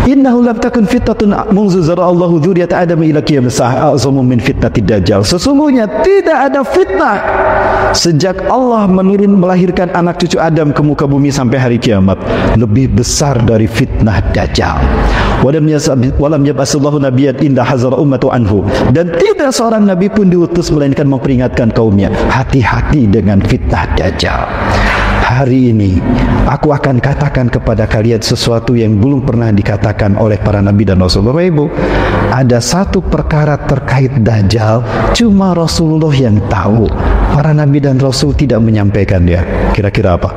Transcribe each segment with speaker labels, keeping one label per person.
Speaker 1: Innahu lam takun fitnatun munzu zara'allahu dzurriyyata Adam ila qiyamis saa'ah a'zamu min fitnatid dajjal. Sesungguhnya tidak ada fitnah sejak Allah melahirkan anak cucu Adam ke muka bumi sampai hari kiamat lebih besar dari fitnah dajjal. Walam yab'asallahu nabiyyan inda hazara ummatu anhu. Dan tidak seorang nabi pun diutus melainkan memperingatkan kaumnya, hati-hati dengan fitnah dajjal. Hari ini aku akan katakan kepada kalian sesuatu yang belum pernah dikatakan oleh para nabi dan rasul. Bapak Ibu, ada satu perkara terkait dajjal cuma Rasulullah yang tahu. Para nabi dan rasul tidak menyampaikan dia. Kira-kira apa?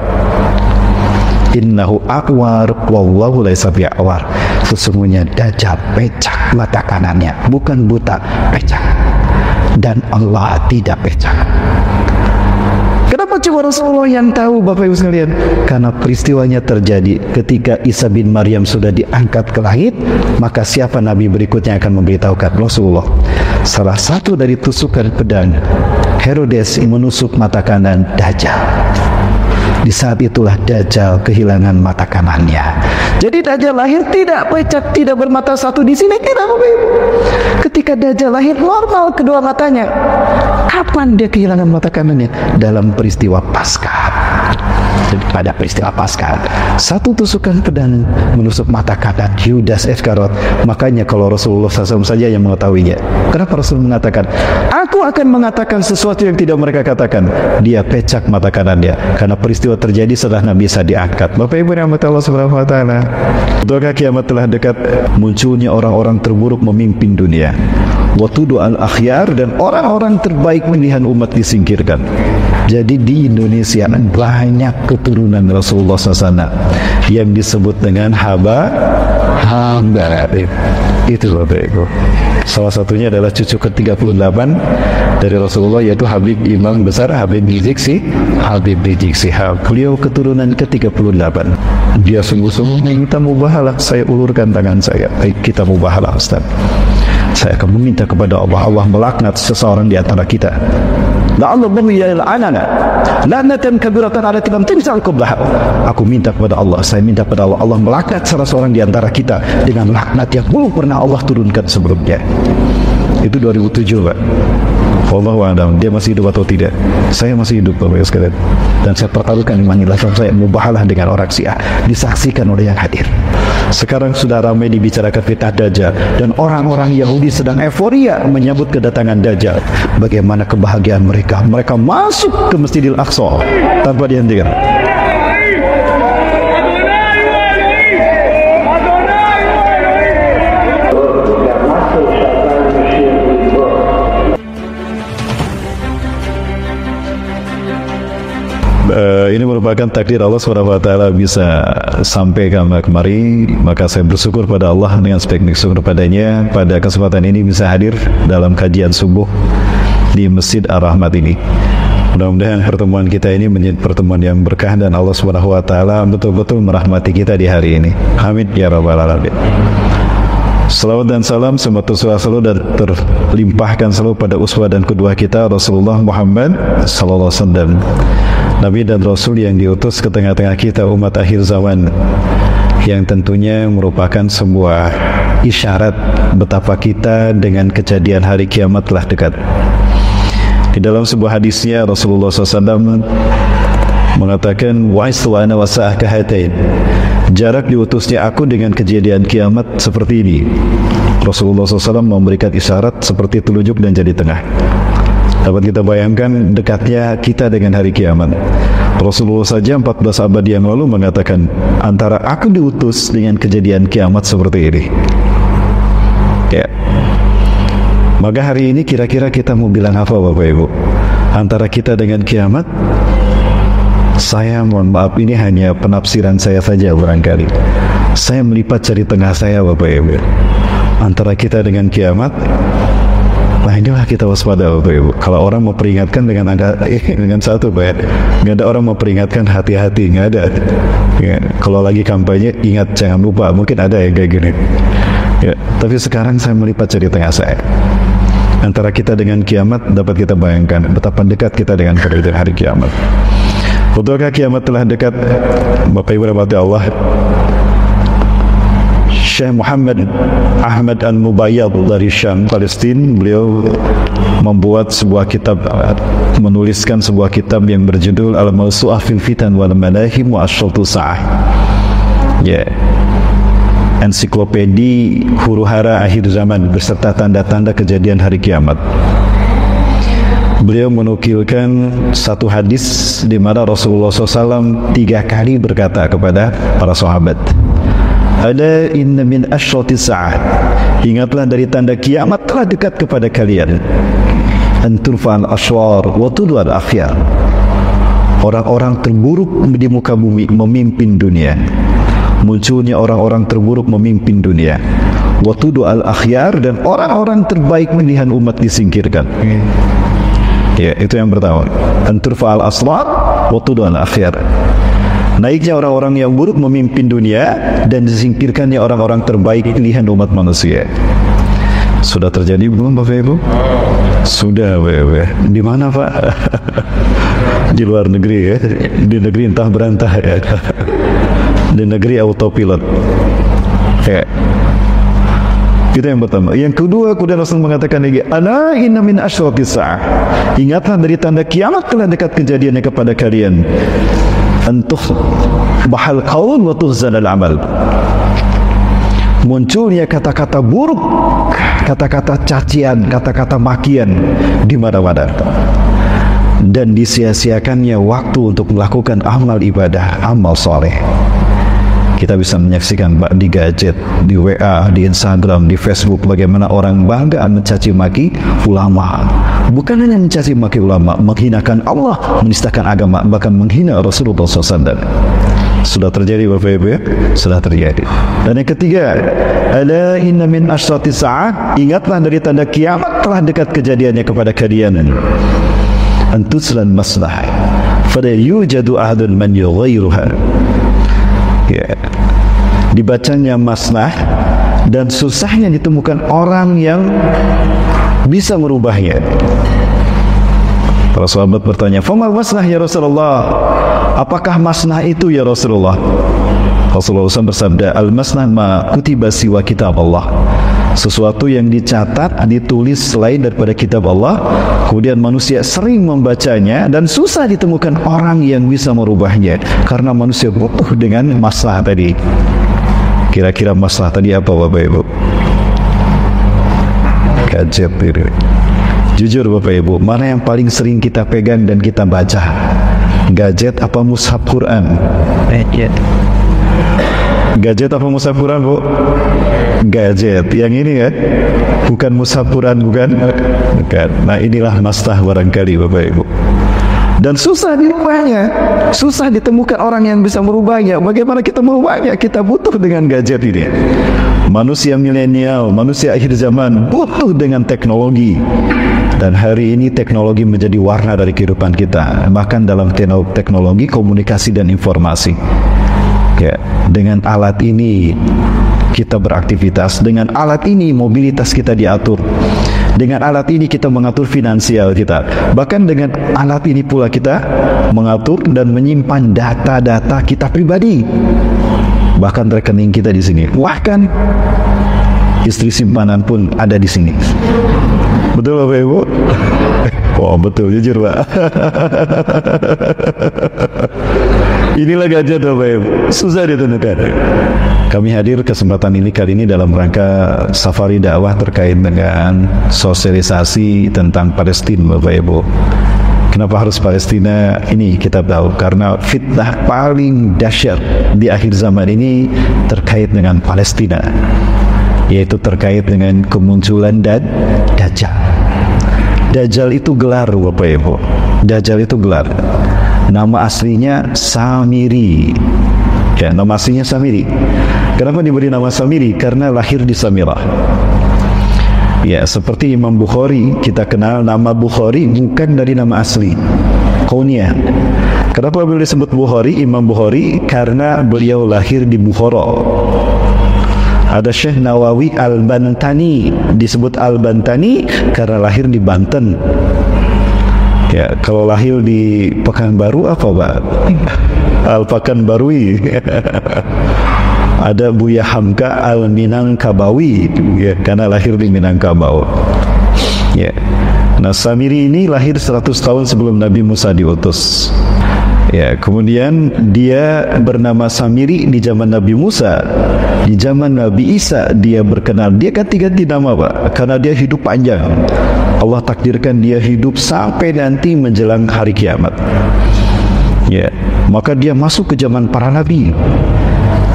Speaker 1: Innahu aqwar wallahu laysa bi'awar. Sesungguhnya dajjal pecah mata kanannya, bukan buta, pecah. Dan Allah tidak pecah. Kenapa cuma Rasulullah yang tahu, Bapak Ibu sekalian? Karena peristiwanya terjadi ketika Isa bin Maryam sudah diangkat ke langit, maka siapa nabi berikutnya akan memberitahukan? Rasulullah. Salah satu dari tusukan pedang Herodes menusuk mata kanan Dajjal. Di saat itulah Dajjal kehilangan mata kanannya. Jadi Dajjal lahir tidak pecah, tidak bermata satu di sini, tidak, Bapak Ibu. Ketika Dajjal lahir normal kedua matanya. Kapan dia kehilangan mata kanannya? Dalam peristiwa Paskah. Pada peristiwa Paskah, satu tusukan pedang menusuk mata kanan Yudas Iskariot. Makanya kalau Rasulullah SAW saja yang mengetahuinya. Kenapa Rasul mengatakan, aku akan mengatakan sesuatu yang tidak mereka katakan? Dia pecah mata kanannya karena peristiwa terjadi setelah Nabi Isa diangkat. Bapak Ibu rahmat Allah Subhanahu wa taala. Betulkah kiamat telah dekat? Munculnya orang-orang terburuk memimpin dunia. Watudu al-akhyar, dan orang-orang terbaik pilihan umat disingkirkan. Jadi di Indonesia banyak keturunan Rasulullah SAW yang disebut dengan hamba. Itu Bapak Ibu. Salah satunya adalah cucu ke-38 dari Rasulullah, yaitu Habib Imam Besar Habib Rizik Syihab. Beliau keturunan ke-38. Dia sungguh-sungguh minta mubahalah, saya ulurkan tangan saya. Baik, kita mubahalah Ustaz. Saya akan meminta kepada Allah, Allah melaknat seseorang di antara kita. La'allahu yal'anana la'natan kabiratan 'ala lam tunzal qablaha. Aku minta kepada Allah, saya minta kepada Allah, Allah melaknat salah seorang di antara kita dengan laknat yang belum pernah Allah turunkan sebelumnya. Itu 2007, Pak. Wallahu a'lam, dia masih hidup atau tidak? Saya masih hidup, Bapak Ibu sekalian. Dan saya pertaruhkan iman saya mubahalah dengan orang Syiah, disaksikan oleh yang hadir. Sekarang sudah ramai dibicarakan fitnah Dajjal, dan orang-orang Yahudi sedang euforia menyambut kedatangan Dajjal. Bagaimana kebahagiaan mereka? Mereka masuk ke Masjidil Aqsa tanpa dihentikan. Ini merupakan takdir Allah SWT bisa sampai kemari, maka saya bersyukur pada Allah dengan sebaik syukur padanya pada kesempatan ini bisa hadir dalam kajian subuh di Masjid Ar-Rahmat ini. Mudah-mudahan pertemuan kita ini menjadi pertemuan yang berkah dan Allah SWT betul-betul merahmati kita di hari ini. Amin ya rabbal alamin. Salawat dan salam semoga selalu dan terlimpahkan selalu pada uswah dan kedua kita Rasulullah Muhammad sallallahu alaihi wasallam, Nabi dan Rasul yang diutus ke tengah-tengah kita umat akhir zaman, yang tentunya merupakan sebuah isyarat betapa kita dengan kejadian hari kiamat telah dekat. Di dalam sebuah hadisnya Rasulullah SAW mengatakan, wa'aistu ana wasa'ah kahatain, jarak diutusnya aku dengan kejadian kiamat seperti ini. Rasulullah SAW memberikan isyarat seperti telunjuk dan jari tengah. Dapat kita bayangkan dekatnya kita dengan hari kiamat. Rasulullah saja 14 abad yang lalu mengatakan, antara aku diutus dengan kejadian kiamat seperti ini. Ya. Maka hari ini kira-kira kita mau bilang apa, Bapak Ibu? Antara kita dengan kiamat, saya mohon maaf, ini hanya penafsiran saya saja barangkali. Saya melipat jari tengah saya, Bapak Ibu. Antara kita dengan kiamat, nah inilah kita waspada, Bapak Ibu. Kalau orang mau peringatkan dengan satu, Pak, nggak ada orang mau peringatkan hati-hati, nggak ada. Ya, kalau lagi kampanye, ingat jangan lupa, mungkin ada ya kayak gini. Ya, tapi sekarang saya melipat jari tengah saya. Antara kita dengan kiamat, dapat kita bayangkan betapa dekat kita dengan hari kiamat. Betulkah kiamat telah dekat? Bapak Ibu rahmati Allah, Syekh Muhammad Ahmad Al-Mubayyad dari Syam, Palestina. Beliau membuat sebuah kitab, menuliskan sebuah kitab yang berjudul Al-Mawsu'ah fil Fitan wal Malahim wa Asyratu Sa'ah. Ya, ensiklopedi huru-hara akhir zaman beserta tanda-tanda kejadian hari kiamat. Beliau menukilkan satu hadis di mana Rasulullah SAW 3 kali berkata kepada para sahabat, "Ala inna min asyrati sa'ah." Ingatlah dari tanda kiamat telah dekat kepada kalian. Anturfa'al aswar wa tudwal akhyar. Orang-orang terburuk di muka bumi memimpin dunia. Munculnya orang-orang terburuk memimpin dunia. Wa tudwal akhyar, dan orang-orang terbaik pilihan umat disingkirkan. Ya, itu yang pertama. Anturfa'al aswar wa tudwal akhyar. Naiknya orang-orang yang buruk memimpin dunia dan disingkirkannya orang-orang terbaik pilihan umat manusia. Sudah terjadi belum Bapak Ibu? Sudah, Bapak. Di mana Pak? Di luar negeri ya. Di negeri entah berantah ya. Di negeri autopilot. Ya. Itu yang pertama. Yang kedua, kemudian Rasul mengatakan lagi, "Ala inna min asyrati sa'ah." Ingatlah dari tanda kiamat telah dekat kejadiannya kepada kalian. Antuh bahal qaul wa tuhzanal amal. Munculnya kata-kata buruk, kata-kata cacian, kata-kata makian di mana-mana, dan disia-siakannya waktu untuk melakukan amal ibadah, amal soleh. Kita bisa menyaksikan di gadget, di WA, di Instagram, di Facebook, bagaimana orang bangga mencaci maki ulama. Bukan hanya mencaci maki ulama, menghinakan Allah, menistakan agama, bahkan menghina Rasulullah SAW. Sudah terjadi Bapak Ibu ya? Sudah terjadi. Dan yang ketiga, ala inna min asyrati sa'ah, ingatlah dari tanda kiamat telah dekat kejadiannya kepada kalian. Antuslan maslah, fala yujadu ahadun man yughayyiruha. Ya. Dibacanya maslah dan susahnya ditemukan orang yang bisa merubahnya. Para sahabat bertanya, "Famal maslah ya Rasulullah?" Apakah maslah itu ya Rasulullah? Rasulullah SAW bersabda, "Al-maslah ma kutiba siwa kitab Allah." Sesuatu yang dicatat, ditulis selain daripada kitab Allah, kemudian manusia sering membacanya dan susah ditemukan orang yang bisa merubahnya karena manusia butuh dengan maslah tadi. Kira-kira maslah tadi apa Bapak Ibu? Gadget ini. Jujur Bapak Ibu, mana yang paling sering kita pegang dan kita baca? Gadget apa mushaf Quran? Gadget. Gadget apa mushaf Quran, Bu? Gadget. Yang ini kan? Bukan mushaf Quran, bukan? Bukan. Nah, inilah maslah barangkali Bapak Ibu. Dan susah dirubahnya, susah ditemukan orang yang bisa merubahnya. Bagaimana kita merubahnya? Kita butuh dengan gadget ini. Manusia milenial, manusia akhir zaman butuh dengan teknologi. Dan hari ini teknologi menjadi warna dari kehidupan kita. Bahkan dalam teknologi komunikasi dan informasi. Ya, dengan alat ini kita beraktivitas, dengan alat ini mobilitas kita diatur, dengan alat ini kita mengatur finansial kita, bahkan dengan alat ini pula kita mengatur dan menyimpan data-data kita pribadi, bahkan rekening kita di sini, bahkan istri simpanan pun ada di sini. Betul Bapak Ibu? Oh betul, jujur Pak. Inilah gadget Bapak Ibu, susah ditentukan. Kami hadir kesempatan ini kali ini dalam rangka safari dakwah terkait dengan sosialisasi tentang Palestina Bapak Ibu. Kenapa harus Palestina? Ini kita tahu karena fitnah paling dahsyat di akhir zaman ini terkait dengan Palestina, yaitu terkait dengan kemunculan Dajjal. Dajjal itu gelar Bapak Ibu. Dajjal itu gelar. Nama aslinya Samiri. Ya, nama aslinya Samiri. Kenapa diberi nama Samiri? Karena lahir di Samirah. Ya, seperti Imam Bukhari, kita kenal nama Bukhari bukan dari nama asli, Kunyah. Kenapa beliau disebut Bukhari, Imam Bukhari? Karena beliau lahir di Bukhara. Ada Syekh Nawawi Al-Bantani, disebut Al-Bantani karena lahir di Banten. Ya, kalau lahir di Pekanbaru apa Pak? Al-Pekanbarui. Ada Buya Hamka Al-Minangkabawi, ya, karena lahir di Minangkabau. Ya. Nah, Samiri ini lahir 100 tahun sebelum Nabi Musa diutus. Ya, kemudian dia bernama Samiri di zaman Nabi Musa. Di zaman Nabi Isa dia berkenal. Dia ganti-ganti nama, Pak, karena dia hidup panjang. Allah takdirkan dia hidup sampai nanti menjelang hari kiamat. Ya, maka dia masuk ke zaman para nabi.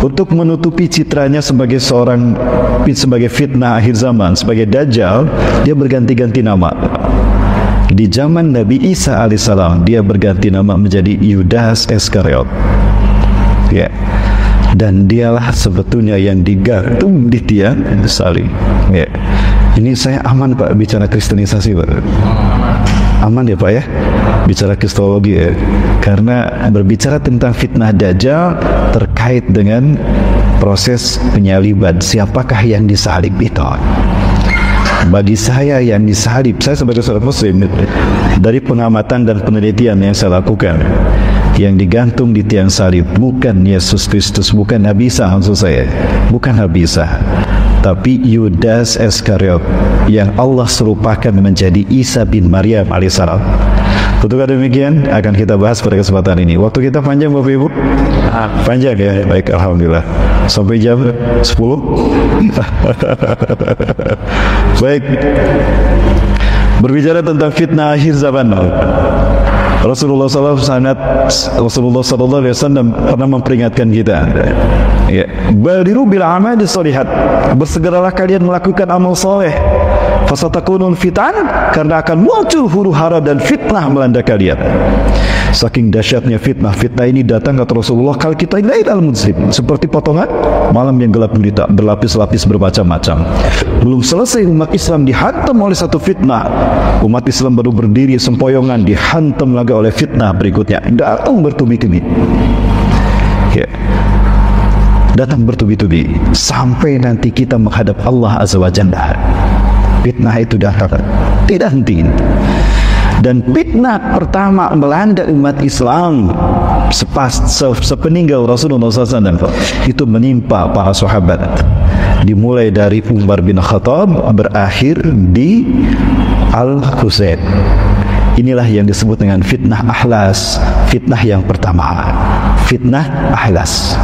Speaker 1: Untuk menutupi citranya sebagai sebagai fitnah akhir zaman, sebagai dajjal, dia berganti-ganti nama. Di zaman Nabi Isa alaihissalam dia berganti nama menjadi Yudas Iskariot. Ya. Dan dialah sebetulnya yang digantung di tiang salib. Ya. Ini saya aman, Pak, bicara kristenisasi, Pak. Aman ya, Pak, ya, bicara kristologi, ya. Karena berbicara tentang fitnah dajjal terkait dengan proses penyaliban. Siapakah yang disalib itu? Bagi saya yang disalib, saya sebagai seorang muslim, dari pengamatan dan penelitian yang saya lakukan, yang digantung di tiang salib bukan Yesus Kristus, bukan Nabi Isa, maksud saya, bukan Nabi Isa, tapi Yudas Iskariot yang Allah serupakan menjadi Isa bin Maryam alaihissalam. Tentukan demikian akan kita bahas pada kesempatan ini. Waktu kita panjang, Bapak Ibu? Panjang, ya? Baik, alhamdulillah. Sampai jam 10. Baik. Berbicara tentang fitnah akhir zaman, Rasulullah sallallahu alaihi wasallam pernah memperingatkan kita. Ya, badiru bil amali sholihat. Bersegeralah kalian melakukan amal soleh. Fasatakunul fitan, karena akan muncul huru-hara dan fitnah melanda kalian. Saking dahsyatnya fitnah ini datang kata Rasulullah kalau kita lailal muslim, seperti potongan malam yang gelap gulita, berlapis-lapis bermacam-macam. Belum selesai umat Islam dihantam oleh satu fitnah, umat Islam baru berdiri sempoyongan dihantam lagi oleh fitnah berikutnya. Datang bertubi-tubi. Ya. Datang bertubi-tubi sampai nanti kita menghadap Allah Azza wa Jalla. Fitnah itu datang tidak henti. Dan fitnah pertama melanda umat Islam sepeninggal Rasulullah SAW itu menimpa para sahabat. Dimulai dari Umar bin Khattab berakhir di Al-Husain. Inilah yang disebut dengan fitnah Ahlas. Fitnah yang pertama, fitnah Ahlas.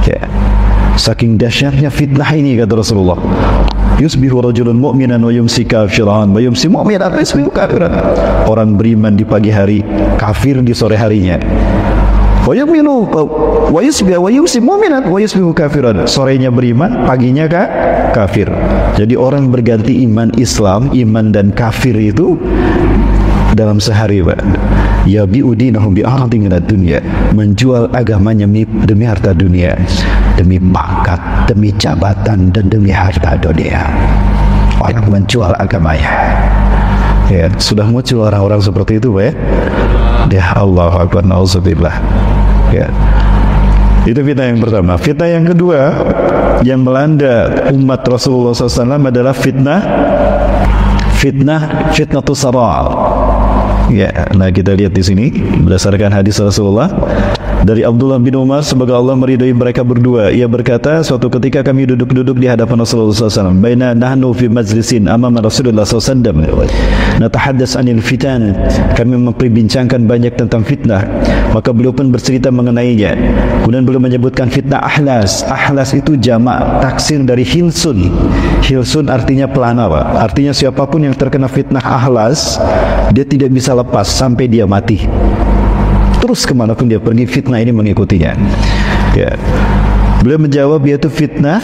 Speaker 1: Ya. Saking dahsyatnya fitnah ini kata Rasulullah, yusbihu rajulun mu'minan wa yumsi kafiran wa yumsi mu'minan wa yusbihu kafiran. Orang beriman di pagi hari, kafir di sore harinya. Wa yu'minu wa yumsi mu'minan wa yusbihu kafiran. Sorenya beriman, paginya kafir. Jadi orang berganti iman Islam, iman dan kafir itu dalam sehari, Pak. Ya bi'udinahum bi'ardin minad dunya, menjual agamanya demi harta dunia, demi pangkat, demi jabatan, dan demi harta dunia. Orang menjual agamanya. Ya, sudah muncul orang-orang seperti itu, Pak, ya. Ya Allahu Akbar, na'udzubillah. Ya. Itu fitnah yang pertama. Fitnah yang kedua yang melanda umat Rasulullah SAW adalah fitnatus sara'. Ya, nah kita lihat di sini berdasarkan hadis Rasulullah dari Abdullah bin Umar, semoga Allah meridai mereka berdua. Ia berkata, suatu ketika kami duduk-duduk di hadapan Rasulullah SAW. Baina nahnu fi majlisin amama Rasulullah SAW. Natahaddas anil fitan. Kami memperbincangkan banyak tentang fitnah. Maka beliau pun bercerita mengenainya. Kemudian beliau menyebutkan fitnah Ahlas. Ahlas itu jamak taksir dari hilsun. Hilsun artinya pelana, Pak. Artinya siapapun yang terkena fitnah Ahlas, dia tidak bisa lepas sampai dia mati. Terus kemanapun dia pergi, fitnah ini mengikutinya. Ya. Beliau menjawab, yaitu fitnah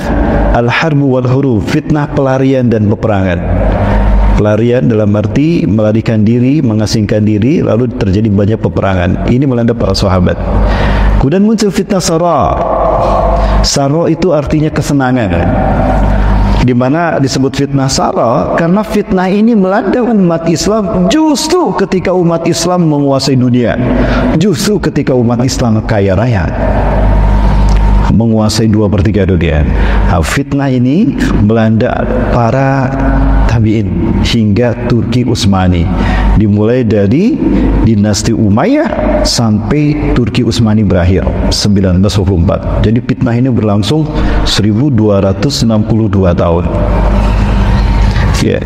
Speaker 1: al-harbu wal-huruf, fitnah pelarian dan peperangan. Pelarian dalam arti melarikan diri, mengasingkan diri, lalu terjadi banyak peperangan. Ini melanda para sahabat. Kemudian muncul fitnah sara'. Sara' itu artinya kesenangan. Di mana disebut fitnah sara karena fitnah ini melanda umat Islam justru ketika umat Islam menguasai dunia, justru ketika umat Islam kaya raya, menguasai 2/3 dunia. Nah, fitnah ini melanda para tabi'in hingga Turki Utsmani. Dimulai dari dinasti Umayyah sampai Turki Utsmani berakhir 1924. Jadi fitnah ini berlangsung 1262 tahun. Ya.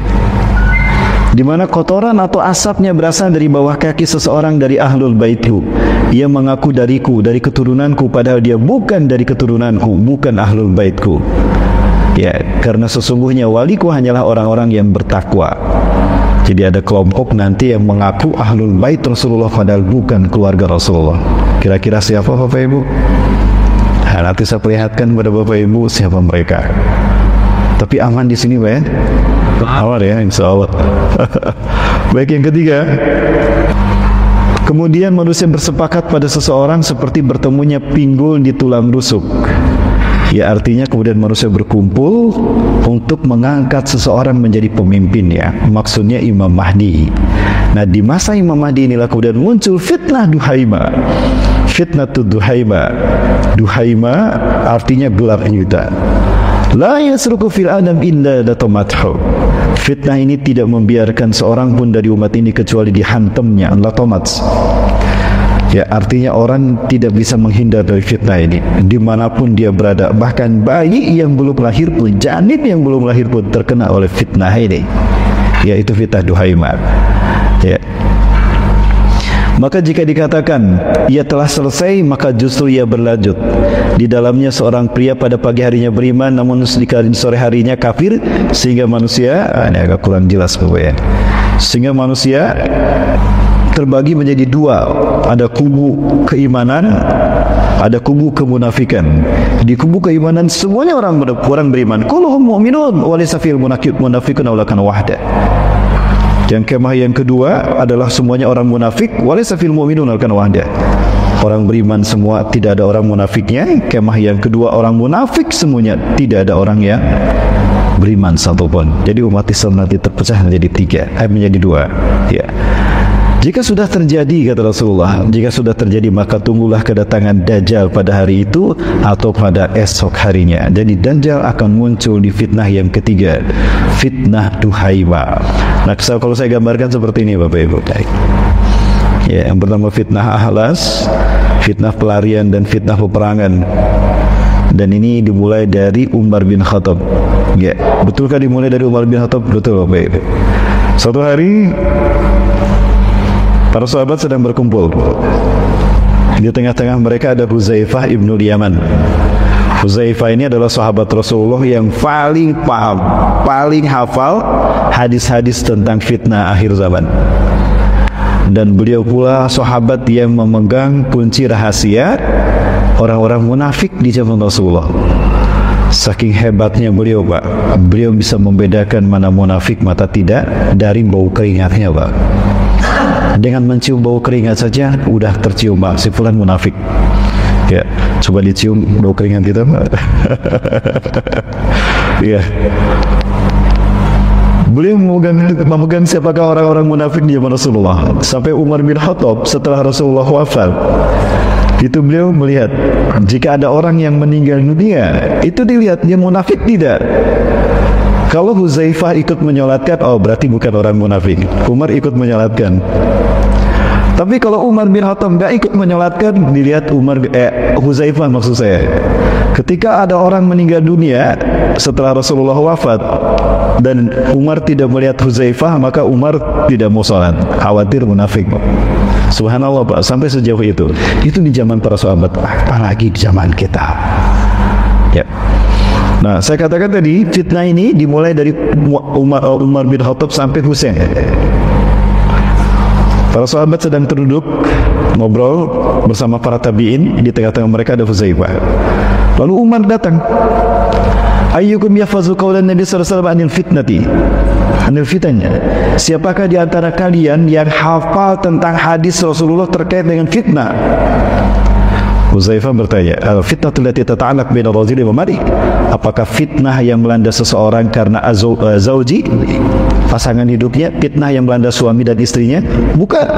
Speaker 1: Di mana kotoran atau asapnya berasal dari bawah kaki seseorang dari ahlul baitku. Ia mengaku dariku, dari keturunanku, padahal dia bukan dari keturunanku, bukan ahlul baitku. Ya, karena sesungguhnya waliku hanyalah orang-orang yang bertakwa. Jadi ada kelompok nanti yang mengaku ahlul bait Rasulullah padahal bukan keluarga Rasulullah. Kira-kira siapa Bapak Ibu? Nah, nanti saya perlihatkan kepada Bapak Ibu siapa mereka. Tapi aman di sini, Pak ya? Aman ya, insya Allah. Baik, yang ketiga, kemudian manusia bersepakat pada seseorang seperti bertemunya pinggul di tulang rusuk. Ya, artinya kemudian manusia berkumpul untuk mengangkat seseorang menjadi pemimpin, ya. Maksudnya Imam Mahdi. Nah, di masa Imam Mahdi inilah kemudian muncul fitnah Duhaima. Fitnatul Duhaima. Duhaima artinya gelap nyata. La yasruku fil adam illa latamathu. Fitnah ini tidak membiarkan seorang pun dari umat ini kecuali dihantamnya latamat. Ya, artinya orang tidak bisa menghindar dari fitnah ini dimanapun dia berada. Bahkan bayi yang belum lahir pun, janin yang belum lahir pun terkena oleh fitnah ini, yaitu fitnah Duhaima. Ya. Maka jika dikatakan ia telah selesai, maka justru ia berlanjut. Di dalamnya seorang pria pada pagi harinya beriman, namun di sore harinya kafir, sehingga manusia, ini agak kurang jelas ya. Sehingga manusia terbagi menjadi dua. Ada kubu keimanan, ada kubu kemunafikan. Di kubu keimanan semuanya orang beriman. Kulluhum mu'minun wa laysa fil munafiqun aw lakan wahda. Yang kemah yang kedua adalah semuanya orang munafik, walaysa fil mu'minun alkan wahda. Orang beriman semua, tidak ada orang munafiknya. Kemah yang kedua orang munafik semuanya, tidak ada orang yang beriman satupun. Jadi umat Islam nanti terpecah menjadi tiga, menjadi dua. Ya. Jika sudah terjadi, kata Rasulullah, jika sudah terjadi maka tunggulah kedatangan Dajjal pada hari itu atau pada esok harinya. Jadi Dajjal akan muncul di fitnah yang ketiga, fitnah Duhaima. Nah, kalau saya gambarkan seperti ini Bapak Ibu. Ya, yang pertama fitnah ahlas, fitnah pelarian dan fitnah peperangan. Dan ini dimulai dari Umar bin Khattab. Ya, betulkah dimulai dari Umar bin Khattab? Betul Bapak Ibu. Suatu hari para sahabat sedang berkumpul. Di tengah-tengah mereka ada Huzaifah ibnul Yaman. Huzaifah ini adalah sahabat Rasulullah yang paling paham, paling hafal hadis-hadis tentang fitnah akhir zaman. Dan beliau pula sahabat yang memegang kunci rahasia orang-orang munafik di zaman Rasulullah. Saking hebatnya beliau, Pak. Beliau bisa membedakan mana munafik mata tidak dari bau keringatnya, Pak. Dengan mencium bau keringat saja udah tercium, Pak, si fulan munafik. Ya, coba dicium bau keringat kita, Pak. Ya. Beliau memegang siapakah orang-orang munafik di zaman Rasulullah. Sampai Umar bin Khattab setelah Rasulullah wafat, itu beliau melihat jika ada orang yang meninggal dunia, itu dilihat dia munafik tidak. Kalau Huzaifah ikut menyolatkan, oh berarti bukan orang munafik. Umar ikut menyolatkan. Tapi kalau Umar bin Khattab nggak ikut menyolatkan, dilihat Huzaifah maksud saya. Ketika ada orang meninggal dunia setelah Rasulullah wafat dan Umar tidak melihat Huzaifah, maka Umar tidak mau sholat, khawatir munafik. Subhanallah, Pak, sampai sejauh itu. Itu di zaman para sahabat, apalagi di zaman kita. Ya. Nah, saya katakan tadi fitnah ini dimulai dari Umar bin Khattab sampai Husain. Para sahabat sedang terduduk ngobrol bersama para tabi'in, di tengah-tengah mereka ada Huzaifah. Lalu Umar datang. Ayyukum yahfazu qaulan Nabi sallallahu alaihi wasallam anil fitnati. Anil fitnah. Siapakah di antara kalian yang hafal tentang hadis Rasulullah terkait dengan fitnah? Huzaifah bertanya, al-fitnatu allati tata'allaq baina rajuli wa mar'i? Apakah fitnah yang melanda seseorang karena zauji, pasangan hidupnya, fitnah yang melanda suami dan istrinya? Bukan.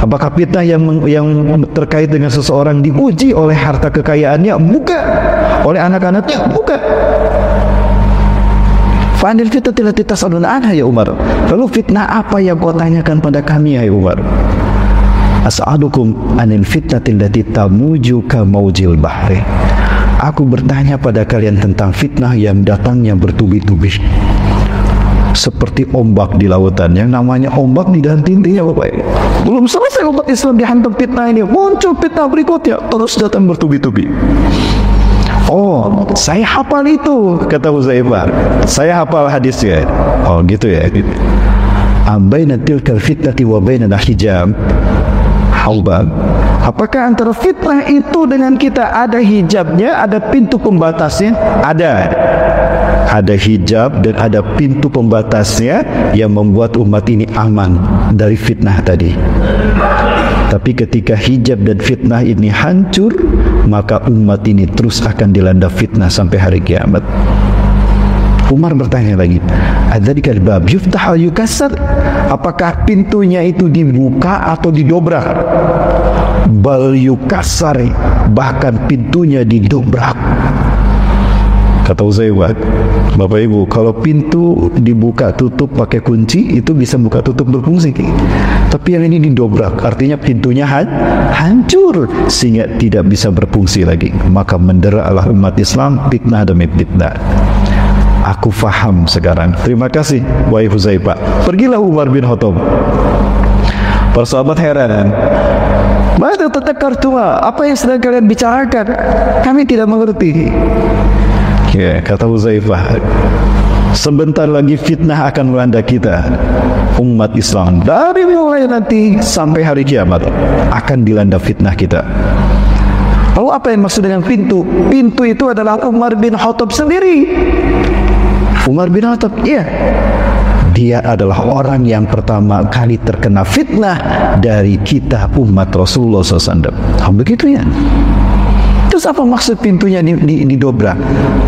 Speaker 1: Apakah fitnah yang terkait dengan seseorang diuji oleh harta kekayaannya? Bukan. Oleh anak-anaknya? Bukan. Fa'anil fitnati allati tas'aluna anha ya Umar. Lalu fitnah apa yang kau tanyakan pada kami ya Umar? As'alukum anil fitnati allati tamuju ka maujil bahri. Aku bertanya pada kalian tentang fitnah yang datangnya bertubi-tubi seperti ombak di lautan. Yang namanya ombak diganti-gantinya Bapak. Belum selesai umat Islam dihantam fitnah ini, muncul fitnah berikutnya, terus datang bertubi-tubi. Oh, saya hafal itu, kata Huzaifah. Saya hafal hadisnya. Oh gitu ya. Ambaina tilkal fitnati wa bainana hijab. Haubab. Apakah antara fitnah itu dengan kita ada hijabnya, ada pintu pembatasnya? Ada hijab dan ada pintu pembatasnya yang membuat umat ini aman dari fitnah tadi. Tapi ketika hijab dan fitnah ini hancur, maka umat ini terus akan dilanda fitnah sampai hari kiamat. Umar bertanya lagi, adzzalikal bab yuftah al yukassar? Apakah pintunya itu dibuka atau didobrak? Bal yukassar, bahkan pintunya didobrak. Kata Uzaifah, Bapak Ibu, kalau pintu dibuka tutup pakai kunci itu bisa buka tutup berfungsi. Tapi yang ini didobrak, artinya pintunya hancur sehingga tidak bisa berfungsi lagi. Maka menderalah umat Islam fitnah demi fitnah. Aku faham sekarang. Terima kasih wahai Huzaifah. Pergilah Umar bin Khattab. Para sahabat heran. Mada tatakartuma, apa yang sedang kalian bicarakan? Kami tidak mengerti. Ya, kata Huzaifah, sebentar lagi fitnah akan melanda kita. Umat Islam dari mulai nanti sampai hari kiamat akan dilanda fitnah kita. Lalu apa yang maksud dengan pintu? Pintu itu adalah Umar bin Khattab sendiri. Umar bin Khattab, iya, dia adalah orang yang pertama kali terkena fitnah dari kita umat Rasulullah SAW. Begitu ya. Terus apa maksud pintunya didobrak?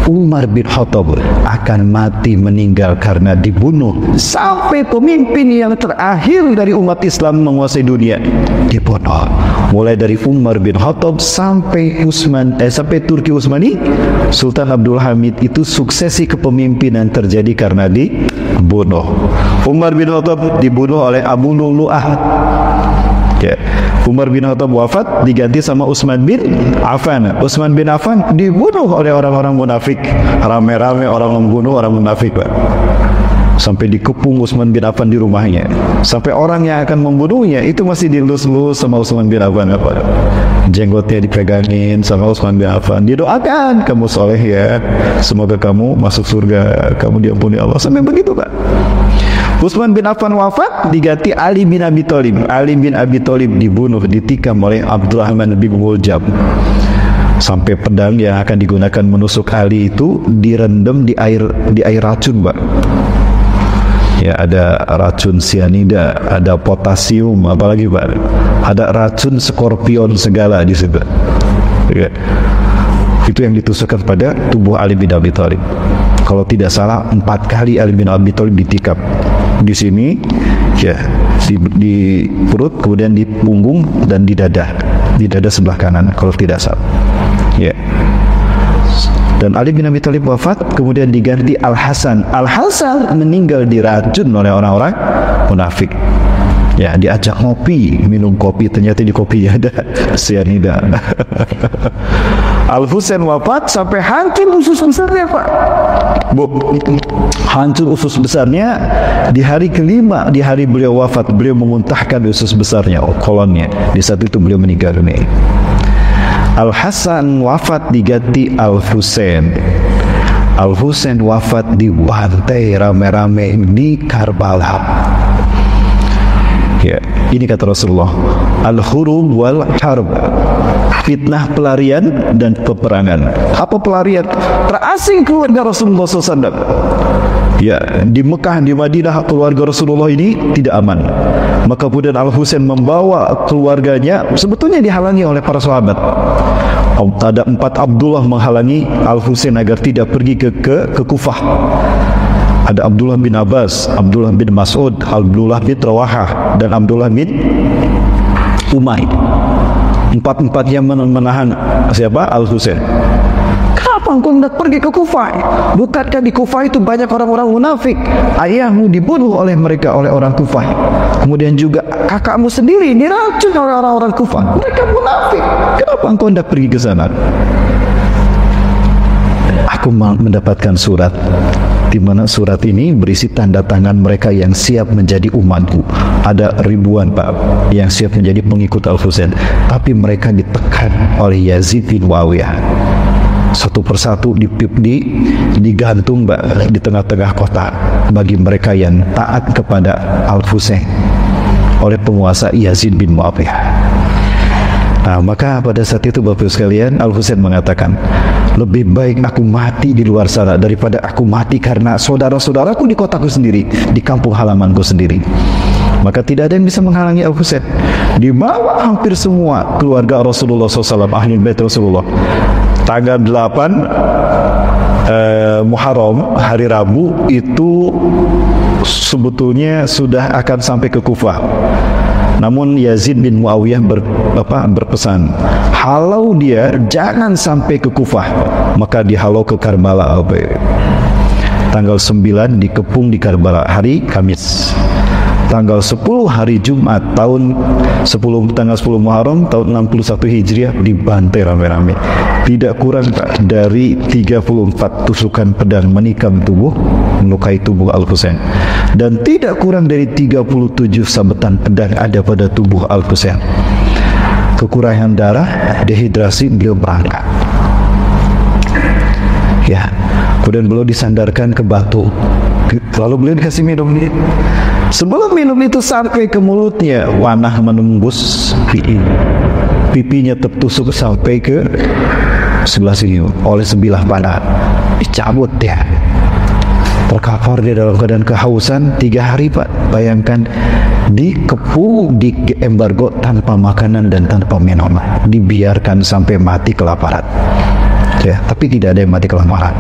Speaker 1: Umar bin Khattab akan mati, meninggal karena dibunuh. Sampai pemimpin yang terakhir dari umat Islam menguasai dunia dibunuh. Mulai dari Umar bin Khattab sampai Turki Utsmani, Sultan Abdul Hamid itu suksesi kepemimpinan terjadi karena dibunuh. Umar bin Khattab dibunuh oleh Abu Lu'lu'ah. Ya. Umar bin Khattab wafat, diganti sama Utsman bin Affan. Utsman bin Affan dibunuh oleh orang-orang munafik. Rame-rame orang membunuh orang munafik, Pak. Sampai dikepung Utsman bin Affan di rumahnya. Sampai orang yang akan membunuhnya itu masih dilus-lus sama Utsman bin Affan, Pak. Jenggotnya dipegangin sama Utsman bin Affan. Didoakan, kamu soleh ya, semoga kamu masuk surga, kamu diampuni Allah. Sampai begitu, Pak. Utsman bin Affan wafat, diganti Ali bin Abi Thalib. Ali bin Abi Thalib dibunuh, ditikam oleh Abdurrahman bin Muljam. Sampai pedang yang akan digunakan menusuk Ali itu direndam di air racun, Pak. Ya, ada racun sianida, ada potasium, apalagi Pak, ada racun skorpion segala di situ. Ya. Itu yang ditusukkan pada tubuh Ali bin Abi Thalib. Kalau tidak salah 4 kali Ali bin Abi Thalib ditikam. Di sini, ya, di perut, kemudian di punggung dan di dada sebelah kanan kalau tidak salah. Ya. Dan Ali bin Abi Thalib wafat, kemudian diganti Al-Hasan. Al-Hasan meninggal diracun oleh orang-orang munafik. Ya, diajak ngopi, minum kopi, ternyata di kopinya ada sianida. Al-Husain wafat sampai hancur usus besarnya, Pak. Hancur usus besarnya di hari kelima, di hari beliau wafat, beliau memuntahkan usus besarnya, kolonnya. Di saat itu beliau meninggal dunia. Al-Hasan wafat, diganti Al-Husain. Al-Husain wafat dibantai rame-rame di Karbala. Ya, ini kata Rasulullah, al-hurub wal harb, fitnah pelarian dan peperangan. Apa pelarian? Terasing keluarga Rasulullah SAW. Ya, di Mekah, di Madinah keluarga Rasulullah ini tidak aman. Maka kemudian Al-Husain membawa keluarganya, sebetulnya dihalangi oleh para sahabat. Ada 4 Abdullah menghalangi Al-Husain agar tidak pergi ke Kufah. Ada Abdullah bin Abbas, Abdullah bin Mas'ud, Abdullah bin Rawahah, dan Abdullah bin Umayyah. 4-4-nya menahan siapa? Al-Husain. Kenapa
Speaker 2: engkau hendak pergi ke Kufah? Bukankah di Kufah itu banyak orang-orang munafik? Ayahmu dibunuh oleh mereka, oleh orang Kufah. Kemudian juga kakakmu sendiri diracun oleh orang-orang Kufah. Mereka munafik. Kenapa engkau hendak pergi ke sana? Aku mendapatkan surat, di mana surat ini berisi tanda tangan mereka yang siap menjadi umatku. Ada ribuan Pak yang siap menjadi pengikut Al-Husain, tapi mereka ditekan oleh Yazid bin Muawiyah. Satu persatu digantung Pak di tengah-tengah kota bagi mereka yang taat kepada Al-Husain oleh penguasa Yazid bin Muawiyah. Nah, maka pada saat itu Bapak sekalian, Al-Husain mengatakan, lebih baik aku mati di luar sana daripada aku mati karena saudara-saudaraku di kotaku sendiri, di kampung halamanku sendiri. Maka tidak ada yang bisa menghalangi Al-Husain. Dibawa hampir semua keluarga Rasulullah SAW, ahli bait Rasulullah. Tanggal 8 Muharram, hari Rabu, itu sebetulnya sudah akan sampai ke Kufah. Namun Yazid bin Muawiyah berpesan, halau dia jangan sampai ke Kufah, maka dihalau ke Karbala. Tanggal 9 dikepung di Karbala, hari Kamis. Tanggal 10 hari Jumat tanggal 10 Muharram tahun 61 Hijriah dibantai rame-rame. Tidak kurang dari 34 tusukan pedang menikam tubuh, melukai tubuh Al-Husain. Dan tidak kurang dari 37 sabetan pedang ada pada tubuh Al-Husain. Kekurangan darah, dehidrasi, beliau berangkat. Ya, kemudian beliau disandarkan ke batu. Lalu beliau dikasih minum. Sebelum minum itu sampai ke mulutnya, wanah menembus pipinya tertusuk sampai ke sebelah sini oleh sebilah panah. Dicabut dia. Terkapar dia dalam keadaan kehausan 3 hari Pak. Bayangkan, dikepung, di embargo tanpa makanan dan tanpa minum, dibiarkan sampai mati kelaparan. Ya, tapi tidak ada yang mati kelaparan.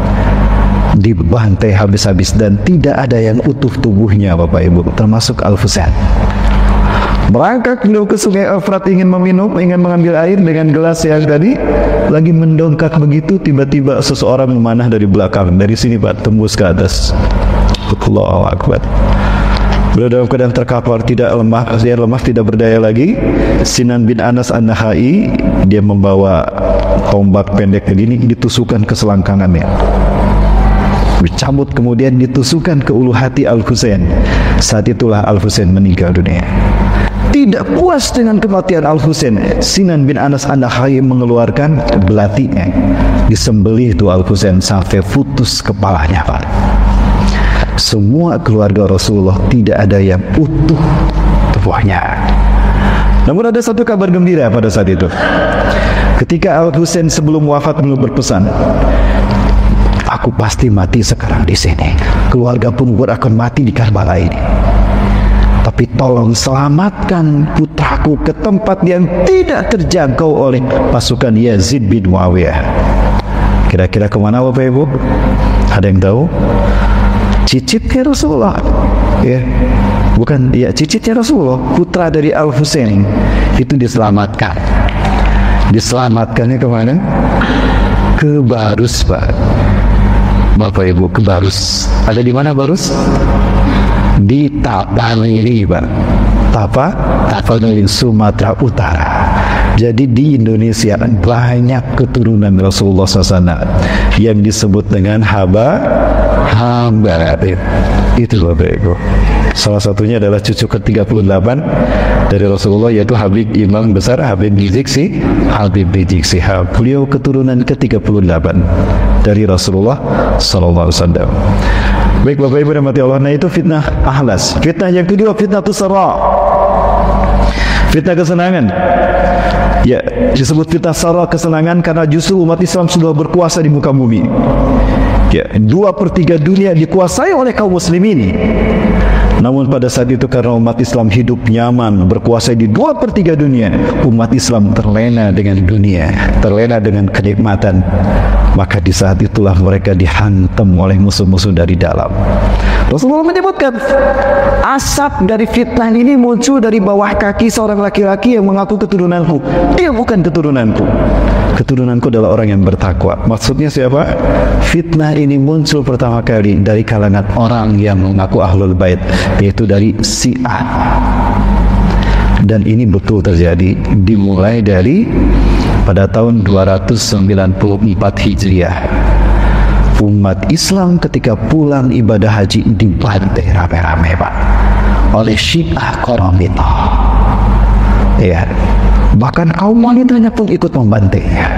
Speaker 2: Dibantai habis-habis dan tidak ada yang utuh tubuhnya Bapak Ibu, termasuk Al-Husain. Berangkat beliau ke sungai Efrat ingin meminum, ingin mengambil air dengan gelas yang tadi, lagi mendongkak begitu, tiba-tiba seseorang memanah dari belakang, dari sini Pak, tembus ke atas. Allahu Akbar. Beliau dalam keadaan terkapar, tidak lemah, tidak berdaya lagi. Sinan bin Anas An-Nahai, dia membawa tombak pendek begini, ditusukkan ke selangkangannya. Dicabut, kemudian ditusukkan ke ulu hati Al-Husain. Saat itulah Al-Husain meninggal dunia. Tidak puas dengan kematian Al-Husain, Sinan bin Anas An-Nahai mengeluarkan belatinya. Disembelih itu Al-Husain sampai putus kepalanya Pak. Semua keluarga Rasulullah tidak ada yang utuh tubuhnya. Namun ada satu kabar gembira pada saat itu. Ketika Al-Husain sebelum wafat beliau berpesan, aku pasti mati sekarang di sini. Keluarga pun akan mati di Karbala ini. Tapi tolong selamatkan putraku ke tempat yang tidak terjangkau oleh pasukan Yazid bin Muawiyah. Kira-kira kemana Bapak Ibu? Ada yang tahu? Cicitnya Rasulullah. Ya, bukan, ya, cicitnya Rasulullah, putra dari Al-Husain itu diselamatkan. Diselamatkannya kemana? Ke Barus Pak. Bapak Ibu, ke Barus. Ada di mana Barus? Di Tapanuli Pak. Tapanuli, Sumatera Utara. Jadi di Indonesia banyak keturunan Rasulullah SAW yang disebut dengan hamba. Itu Bapak Ibu. Salah satunya adalah cucu ke-38 dari Rasulullah, yaitu Habib Imam Besar Habib Rizik Syihab. Beliau keturunan ke-38 dari Rasulullah SAW. Baik Bapak Ibu rahmati Allah. Nah, itu fitnah ahlas. Fitnah yang kedua, fitnah tusara, fitnah kesenangan. Ya, disebut fitnah sara, kesenangan, karena justru umat Islam sudah berkuasa di muka bumi. Ya, 2/3 dunia dikuasai oleh kaum muslimin. Namun pada saat itu karena umat Islam hidup nyaman, berkuasa di 2/3 dunia, umat Islam terlena dengan dunia, terlena dengan kenikmatan. Maka di saat itulah mereka dihantam oleh musuh-musuh dari dalam. Rasulullah menyebutkan, asap dari fitnah ini muncul dari bawah kaki seorang laki-laki yang mengaku keturunanku. Dia bukan keturunanku. Keturunanku adalah orang yang bertakwa. Maksudnya siapa? Fitnah ini muncul pertama kali dari kalangan orang yang mengaku ahlul bait, yaitu dari Syiah. Dan ini betul terjadi, dimulai dari pada tahun 294 Hijriah. Umat Islam ketika pulang ibadah haji dibantai rame-rame, Pak, oleh Syiah Qaramita. Ya, bahkan kaum wanitanya pun ikut membantainya.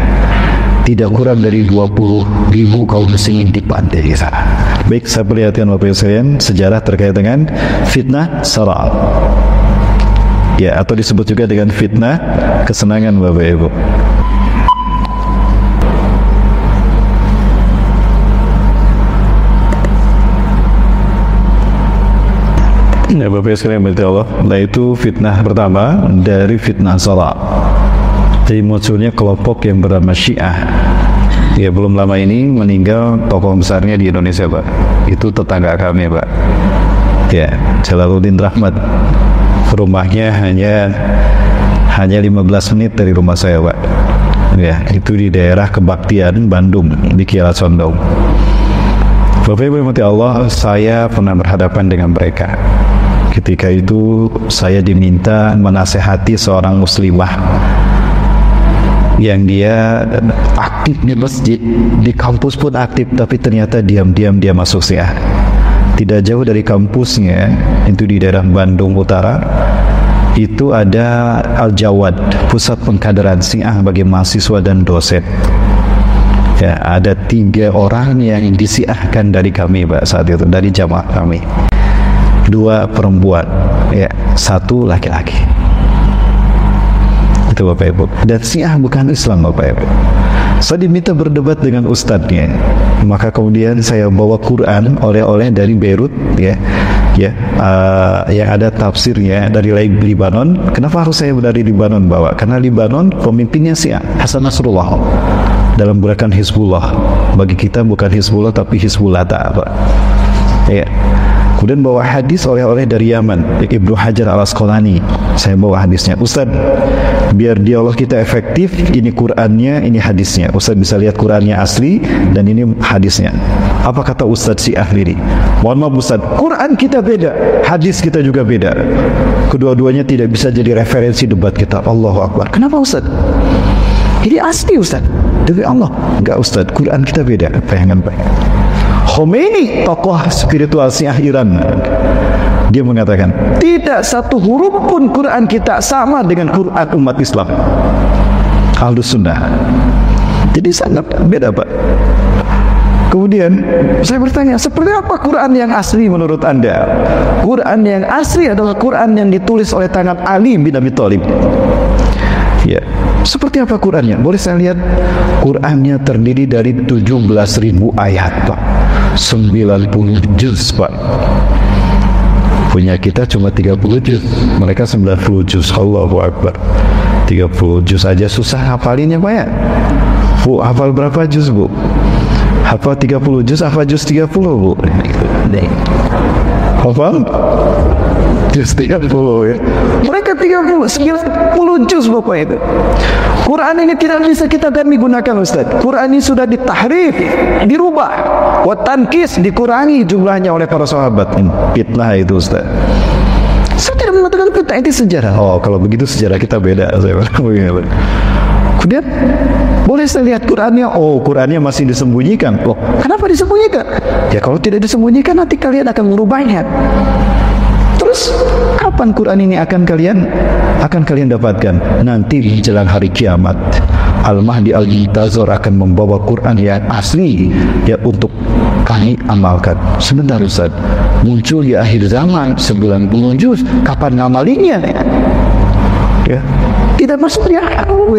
Speaker 2: Tidak kurang dari 20.000 kaum muslimin dibantai di sana. Baik, saya perlihatkan Bapak Ibu sekalian sejarah terkait dengan fitnah Sara. Ya, atau disebut juga dengan fitnah kesenangan, Bapak Ibu. Ya, Bapak Ibu sekalian, Allah. Nah, itu fitnah pertama dari fitnah Sara. Jadi munculnya kelompok yang bernama Syiah. Ya, belum lama ini meninggal tokoh besarnya di Indonesia, Pak. Itu tetangga kami, Pak. Ya, Jalaluddin Rahmat. Rumahnya hanya 15 menit dari rumah saya, Pak. Ya, itu di daerah Kebaktian, Bandung, di Kiara Condong. Bapak Ibu yang Allah, saya pernah berhadapan dengan mereka. Ketika itu saya diminta menasehati seorang muslimah yang dia aktif di masjid, di kampus pun aktif, tapi ternyata diam-diam dia masuk Syiah. Tidak jauh dari kampusnya, itu di daerah Bandung Utara, itu ada Al-Jawad, pusat pengkaderan Syiah bagi mahasiswa dan dosen. Ya, ada 3 orang yang disiahkan dari kami, Pak, saat itu, dari jamaah kami. 2 perempuan, ya, 1 laki-laki. Itu Bapak Ibu. Dan Syiah bukan Islam, Bapak Ibu. Saya diminta berdebat dengan ustadznya. Maka kemudian saya bawa Quran oleh-oleh dari Beirut, yang ada tafsirnya dari Libanon. Kenapa harus saya dari Libanon bawa? Karena Libanon pemimpinnya Syiah, Hasan Nasrullah, dalam gerakan Hizbullah. Bagi kita bukan Hizbullah tapi Hizbullah, Pak. Ya. Kemudian bawa hadis oleh-oleh dari Yaman, Ibnu Hajar Al-Asqalani. Saya bawa hadisnya. Ustaz, biar dialog kita efektif, ini Qur'annya, ini hadisnya. Ustaz bisa lihat Qur'annya asli dan ini hadisnya. Apa kata Ustaz si ahli ini? Mohon maaf Ustaz, Qur'an kita beda, hadis kita juga beda. Kedua-duanya tidak bisa jadi referensi debat kita. Allahu Akbar. Kenapa Ustaz? Ini asli Ustaz. Demi Allah. Enggak Ustaz, Qur'an kita beda. Bayangan baik. Khomeini, tokoh spiritual Syiah Iran, dia mengatakan tidak satu huruf pun Quran kita sama dengan Quran umat Islam Ahlus Sunnah. Jadi sangat beda, Pak. Kemudian saya bertanya, seperti apa Quran yang asli menurut Anda? Quran yang asli adalah Quran yang ditulis oleh tangan Ali bin Abi Thalib. Ya, seperti apa Qurannya? Boleh saya lihat? Qurannya terdiri dari 17.000 ayat, Pak. 90 juz, Pak. Punya kita cuma 30 juz, mereka 90 juz. Allahu Akbar. 30 juz aja susah hafalinnya, Pak, ya? Bu, hafal berapa juz, Bu? Hafal 30 juz, hafal juz 30, Bu? Hafal? Juz 30, ya. Mereka 90 juz, Bapak itu. Quran ini tidak bisa kita gunakan, Ustaz. Quran ini sudah ditahrif, dirubah, watankis, dikurangi jumlahnya oleh para sahabat. Fitnah itu, Ustaz. Saya tidak mengatakan fitnah, itu sejarah. Oh, kalau begitu sejarah kita beda. Kemudian boleh saya lihat Qurannya? Oh, Qurannya masih disembunyikan. Loh, kenapa disembunyikan? Ya kalau tidak disembunyikan nanti kalian akan merubahnya. Terus kapan Quran ini akan kalian dapatkan? Nanti menjelang hari kiamat. Al-Mahdi Al-Muntazir akan membawa Quran yang asli ya untuk kami amalkan. Sebentar Ustaz, muncul di akhir zaman 90 juz, kapan ngamalinya? Ya, tidak masuk di akal.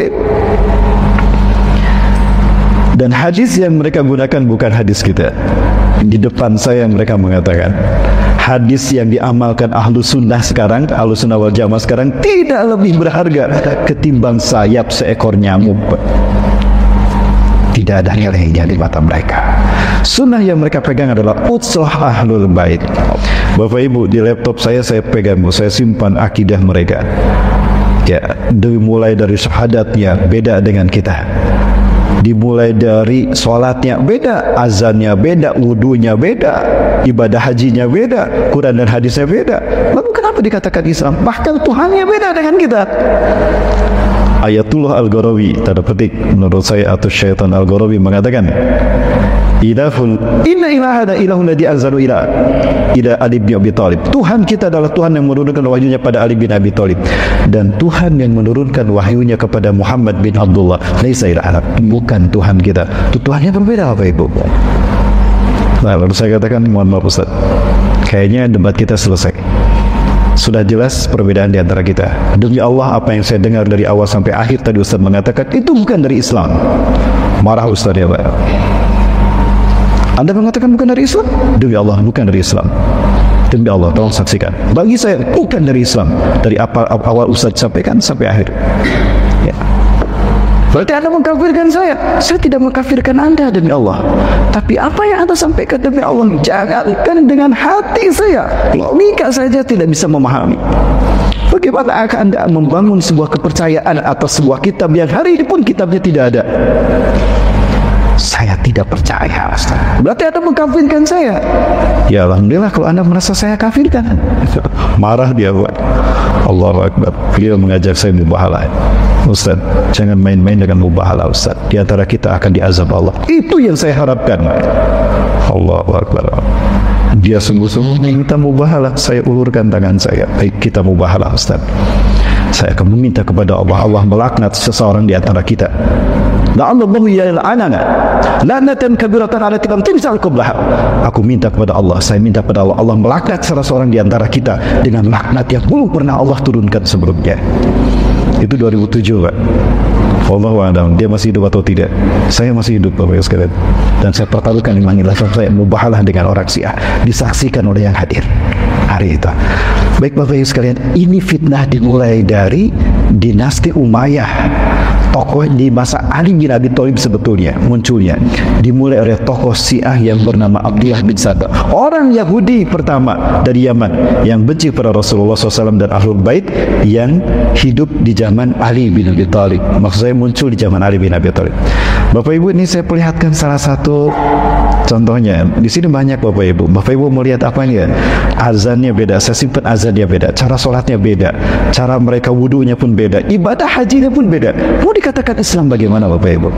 Speaker 2: Dan hadis yang mereka gunakan bukan hadis kita. Di depan saya mereka mengatakan hadis yang diamalkan ahlu sunnah sekarang, ahlu sunnah wal jamaah sekarang tidak lebih berharga ketimbang sayap seekor nyamuk. Tidak ada nilainya di mata mereka. Sunnah yang mereka pegang adalah utslah ahlul bait. Bapak Ibu, di laptop saya pegang, saya simpan akidah mereka. Ya, dimulai dari syahadatnya beda dengan kita. Dimulai dari sholatnya beda, azannya beda, wudunya beda, ibadah hajinya beda, Quran dan hadisnya beda. Lalu kenapa dikatakan Islam? Bahkan Tuhannya beda dengan kita. Ayatullah Al-Gharawi, tanda petik menurut saya atau Syaitan Al-Gharawi mengatakan, inna ilahana ilahun ladzi anzalu ila Ali bin Abi Thalib. Tuhan kita adalah Tuhan yang menurunkan wahyunya pada Ali bin Abi Thalib, dan Tuhan yang menurunkan wahyunya kepada Muhammad bin Abdullah laisa ilaha, bukan Tuhan kita. Itu Tuhannya berbeda, Bapak Ibu. Nah, lalu saya katakan, mohon maaf Ustaz, kayaknya debat kita selesai. Sudah jelas perbedaan di antara kita. Demi Allah, apa yang saya dengar dari awal sampai akhir tadi Ustaz mengatakan itu bukan dari Islam. Marah Ustaz ya Pak. Anda mengatakan bukan dari Islam? Demi Allah, bukan dari Islam. Demi Allah, tolong saksikan. Bagi saya, bukan dari Islam. Dari awal Ustaz sampaikan sampai akhir. Ya. Berarti Anda mengkafirkan saya. Saya tidak mengkafirkan Anda demi Allah. Tapi apa yang Anda sampaikan demi Allah, jangankan dengan hati saya, logika saja tidak bisa memahami. Bagaimana akan Anda membangun sebuah kepercayaan atas sebuah kitab yang hari ini pun kitabnya tidak ada? Saya tidak percaya. Berarti Anda mengkafirkan saya. Ya Alhamdulillah kalau Anda merasa saya kafirkan. Marah dia, Pak. Allahu Akbar. Beliau mengajak saya mubahalah. Ustaz, jangan main-main dengan mubahalah Ustaz. Di antara kita akan diazab Allah. Itu yang saya harapkan. Allahu Akbar. Dia sungguh-sungguh minta mubahalah. Saya ulurkan tangan saya. Baik, kita mubahalah Ustaz. Saya akan meminta kepada Allah, Allah melaknat seseorang di antara kita. La'allahu yal'anana la'natan kabiratan 'ala lam tunzal qablaha. Aku minta kepada Allah, saya minta kepada Allah, Allah melaknat salah seorang di antara kita dengan laknat yang belum pernah Allah turunkan sebelumnya. Itu 2007, Pak. Wallahu a'lam, dia masih hidup atau tidak. Saya masih hidup, Bapak Ibu sekalian. Dan saya pertaruhkan imanillah, saya mubahalah dengan orang Syiah, disaksikan oleh yang hadir hari itu. Baik Bapak Ibu sekalian, ini fitnah dimulai dari dinasti Umayyah. Tokoh di masa Ali bin Abi Thalib sebetulnya munculnya dimulai oleh tokoh Syiah yang bernama Abdullah bin Saba, orang Yahudi pertama dari Yaman yang benci pada Rasulullah SAW dan Ahlul Bait, yang hidup di zaman Ali bin Abi Thalib. Maksud saya muncul di zaman Ali bin Abi Thalib. Bapak Ibu, ini saya perlihatkan salah satu contohnya. Di sini banyak Bapak Ibu. Bapak Ibu mau lihat apa ini ya? Azannya beda, saya simpan azannya beda, cara sholatnya beda, cara mereka wudunya pun beda, ibadah hajinya pun beda. Mau dikatakan Islam bagaimana Bapak Ibu?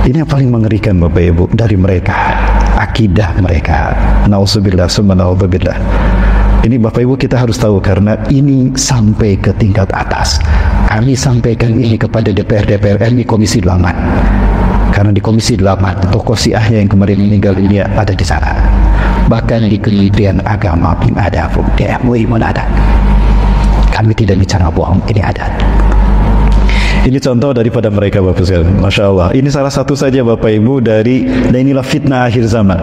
Speaker 2: Ini yang paling mengerikan Bapak Ibu dari mereka, akidah mereka. Nauzubillah summa nauzubillah. Ini Bapak Ibu kita harus tahu, karena ini sampai ke tingkat atas. Kami sampaikan ini kepada DPR RI Komisi 8. Karena di Komisi 8 tokoh Syiahnya yang kemarin meninggal ini ada di sana. Bahkan di Kementerian Agama pun ada, di MUI pun ada. Kami tidak bicara bohong, ini ada. Ini contoh daripada mereka Bapak sekalian. Masya Allah. Ini salah satu saja Bapak Ibu dari, dan inilah fitnah akhir zaman.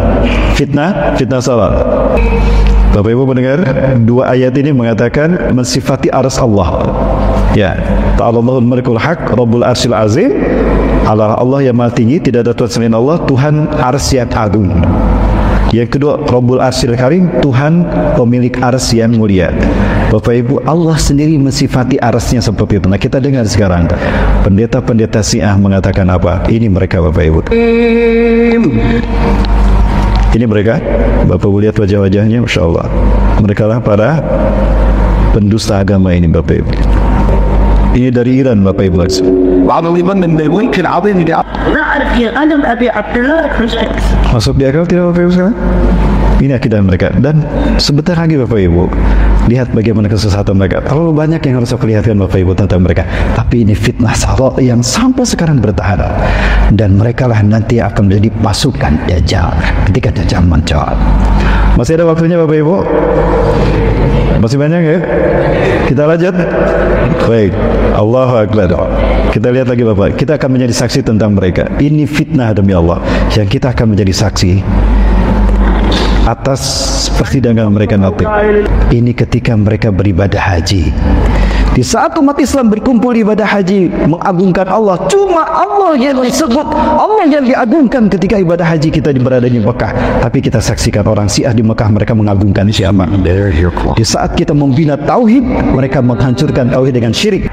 Speaker 2: Fitnah salat. Bapak Ibu mendengar dua ayat ini mengatakan mensifati arsy Allah. Ya, Ta'alallahul Malikul Haq, Rabbul Arsyil Azim. Allah yang Maha Tinggi, tidak ada Tuhan selain Allah, Tuhan arsy yang agung. Yang kedua, Rabbul Arsyil Karim, Tuhan pemilik arsy yang mulia. Bapak Ibu, Allah sendiri mensifati arsy-Nya seperti itu. Nah, kita dengar sekarang pendeta-pendeta Syiah mengatakan apa? Ini mereka Bapak Ibu. Ini mereka, Bapak Ibu lihat wajah-wajahnya, Masya Allah. Mereka lah para pendusta agama ini Bapak Ibu. Ini dari Iran Bapak Ibu. Masuk di akal tidak Bapak Ibu sekarang? Ini akidah mereka. Dan sebentar lagi Bapak Ibu, lihat bagaimana kesesatan mereka. Terlalu banyak yang harus saya perlihatkan Bapak Ibu tentang mereka. Tapi ini fitnah salah yang sampai sekarang bertahan. Dan mereka lah nanti akan menjadi pasukan Dajjal ketika Dajjal muncul. Masih ada waktunya Bapak Ibu? Masih banyak ya? Kita lanjut. Baik. Allahu Akbar. Kita lihat lagi Bapak. Kita akan menjadi saksi tentang mereka. Ini fitnah demi Allah yang kita akan menjadi saksi. atas persidangan mereka nanti. Ini ketika mereka beribadah haji. Di saat umat Islam berkumpul ibadah haji mengagungkan Allah, cuma Allah yang disebut, Allah yang diagungkan ketika ibadah haji kita berada di Mekah. Tapi kita saksikan orang Syiah di Mekah, mereka mengagungkan siapa? Di saat kita membina tauhid, mereka menghancurkan tauhid dengan syirik.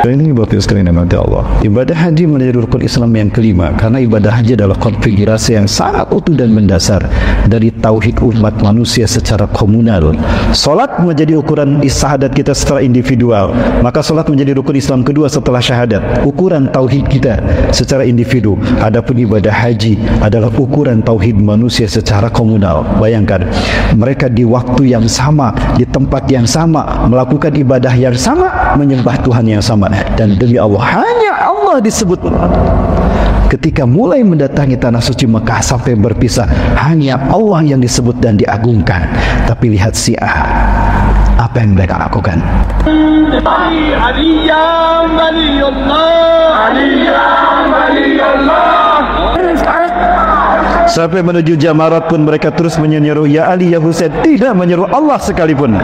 Speaker 2: Ini Bapak sekalian yang mati Allah. Ibadah haji menjadi rukun Islam yang kelima, karena ibadah haji adalah konfigurasi yang sangat utuh dan mendasar dari tauhid umat manusia secara komunal. Solat menjadi ukuran syahadat kita secara individual, maka solat menjadi rukun Islam kedua setelah syahadat, ukuran tauhid kita secara individu. Adapun ibadah haji adalah ukuran tauhid manusia secara komunal. Bayangkan, mereka di waktu yang sama, di tempat yang sama, melakukan ibadah yang sama, menyembah Tuhan yang sama. Dan demi Allah, hanya Allah disebut. Ketika mulai mendatangi tanah suci Mekah sampai berpisah, hanya Allah yang disebut dan diagungkan. Tapi lihat Syiah, apa yang mereka lakukan? Sampai menuju Jamarat pun mereka terus menyeru ya Ali ya Husain, tidak menyeru Allah sekalipun,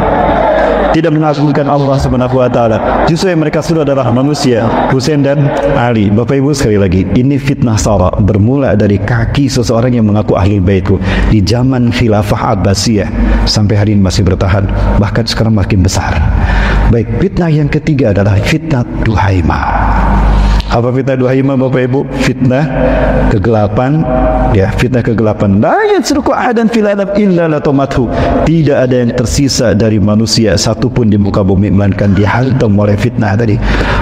Speaker 2: tidak mengagungkan Allah Subhanahu wa taala. Justru yang mereka suruh adalah manusia, Husain dan Ali. Bapak Ibu, sekali lagi, ini fitnah Sara bermula dari kaki seseorang yang mengaku ahli baitku di zaman khilafah Abbasiyah sampai hari ini masih bertahan, bahkan sekarang makin besar. Baik, fitnah yang ketiga adalah fitnah Duhaimah. Apa fitnah Duhaimah Bapak Ibu? Fitnah kegelapan, ya, fitnah kegelapan. La yatsruku ahadan fil alam illa latamathu. Tidak ada yang tersisa dari manusia satupun di muka bumi melainkan dihantam oleh fitnah tadi.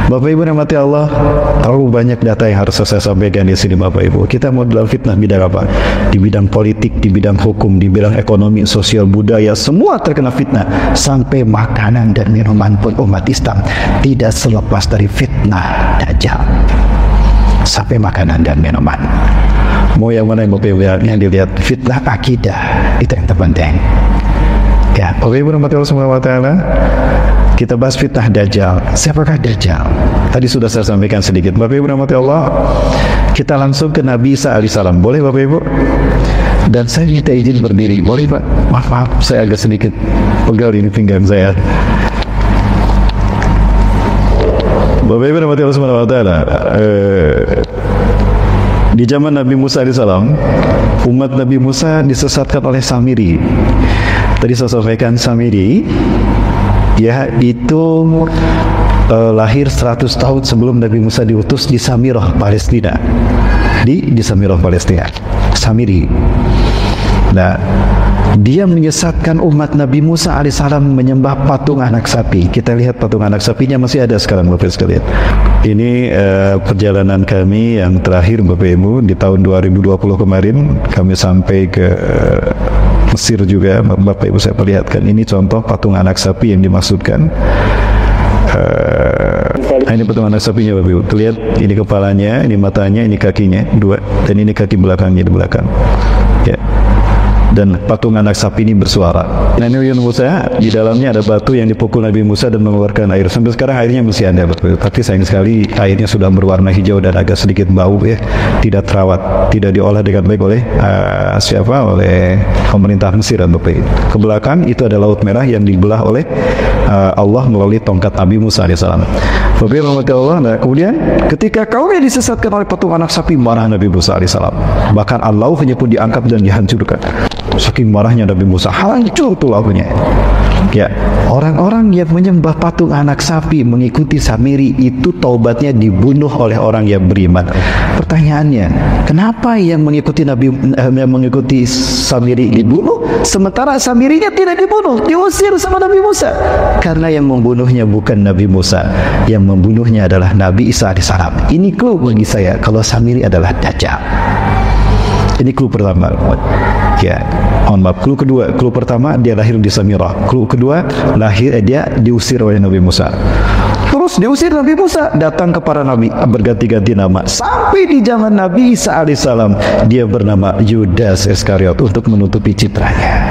Speaker 2: Bapak Ibu rahmati Allah, terlalu banyak data yang harus saya sampaikan di sini Bapak Ibu. Kita mau dalam fitnah bidang apa? Di bidang politik, di bidang hukum, di bidang ekonomi, sosial, budaya, semua terkena fitnah. Sampai makanan dan minuman pun umat Islam tidak selepas dari fitnah Dajjal. Sampai makanan dan minuman. Mau yang mana yang Bapak Ibu yang dilihat? Fitnah akidah, itu yang terpenting. Ya, Bapak Ibu rahmatullahi wabarakatuh. Kita bahas fitnah Dajjal. Siapakah Dajjal? Tadi sudah saya sampaikan sedikit. Bapak Ibu rahmatullah, kita langsung ke Nabi Isa alaihissalam. Boleh Bapak Ibu? Dan saya minta izin berdiri. Boleh Pak? Maaf, saya agak sedikit pegal ini pinggang saya. Bapak Ibu rahmatullah subhanahu wa ta'ala, di zaman Nabi Musa alaihissalam, umat Nabi Musa disesatkan oleh Samiri. Tadi saya sampaikan Samiri, ya, itu lahir 100 tahun sebelum Nabi Musa diutus di Samirah, Palestina. Di Samirah, Palestina. Samiri. Nah, dia menyesatkan umat Nabi Musa alaihissalam menyembah patung anak sapi. Kita lihat patung anak sapinya masih ada sekarang Bapak sekalian. Ini perjalanan kami yang terakhir Bapak Ibu di tahun 2020 kemarin. Kami sampai ke Mesir juga. Bapak Ibu saya perlihatkan, ini contoh patung anak sapi yang dimaksudkan. Ini patung anak sapinya Bapak Ibu. Terlihat ini kepalanya, ini matanya, ini kakinya dua, dan ini kaki belakangnya di belakang. Ya. Dan patung anak sapi ini bersuara. Nah, ini Musa, di dalamnya ada batu yang dipukul Nabi Musa dan mengeluarkan air. Sampai sekarang airnya masih ada, tapi sayang sekali airnya sudah berwarna hijau dan agak sedikit bau, ya. Tidak terawat, tidak diolah dengan baik oleh oleh pemerintah Mesir dan Bapak. Ke belakang itu ada Laut Merah yang dibelah oleh Allah melalui tongkat Nabi Musa alaihissalam. Bapak rahmatullah. Nah, kemudian ketika kaumnya disesatkan oleh patung anak sapi, marah Nabi Musa alaihissalam. Bahkan lauhnya pun diangkat dan dihancurkan. Saking marahnya Nabi Musa, hancur tuh lauhnya. Ya, orang-orang yang menyembah patung anak sapi mengikuti Samiri itu taubatnya dibunuh oleh orang yang beriman. Pertanyaannya, kenapa yang mengikuti mengikuti Samiri dibunuh, sementara Samirinya tidak dibunuh, diusir sama Nabi Musa? Karena yang membunuhnya bukan Nabi Musa, yang membunuhnya adalah Nabi Isa alaihissalam. Ini clue bagi saya kalau Samiri adalah Dajjal. Ini clue pertama. Ya, mohon maaf. Clue kedua, clue pertama dia lahir di Samirah. Clue kedua, dia diusir oleh Nabi Musa. Terus diusir Nabi Musa, datang kepada Nabi berganti-ganti nama. Sampai di zaman Nabi Isa alaihissalam, dia bernama Yudas Iskariot untuk menutupi citranya.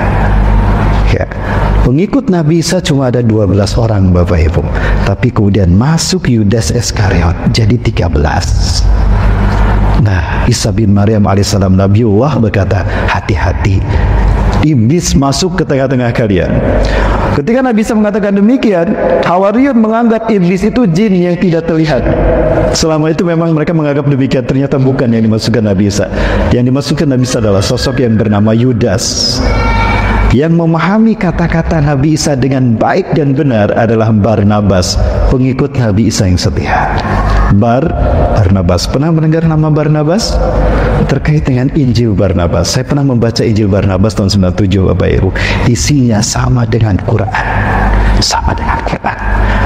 Speaker 2: Ya. Pengikut Nabi Isa cuma ada 12 orang Bapak Ibu. Tapi kemudian masuk Yudas Iskariot jadi 13. Nah, Isa bin Maryam alaihissalam Nabiullah berkata, hati-hati, iblis masuk ke tengah-tengah kalian. Ketika Nabi Isa mengatakan demikian, Hawariyun menganggap iblis itu jin yang tidak terlihat. Selama itu memang mereka menganggap demikian. Ternyata bukan yang dimaksudkan Nabi Isa. Yang dimaksudkan Nabi Isa adalah sosok yang bernama Yudas, yang memahami kata-kata Nabi Isa dengan baik dan benar adalah Barnabas, pengikut Nabi Isa yang setia. Barnabas, pernah mendengar nama Barnabas? Terkait dengan Injil Barnabas, saya pernah membaca Injil Barnabas tahun 97 Bapak Ibu. Isinya sama dengan Quran, sama dengan Quran.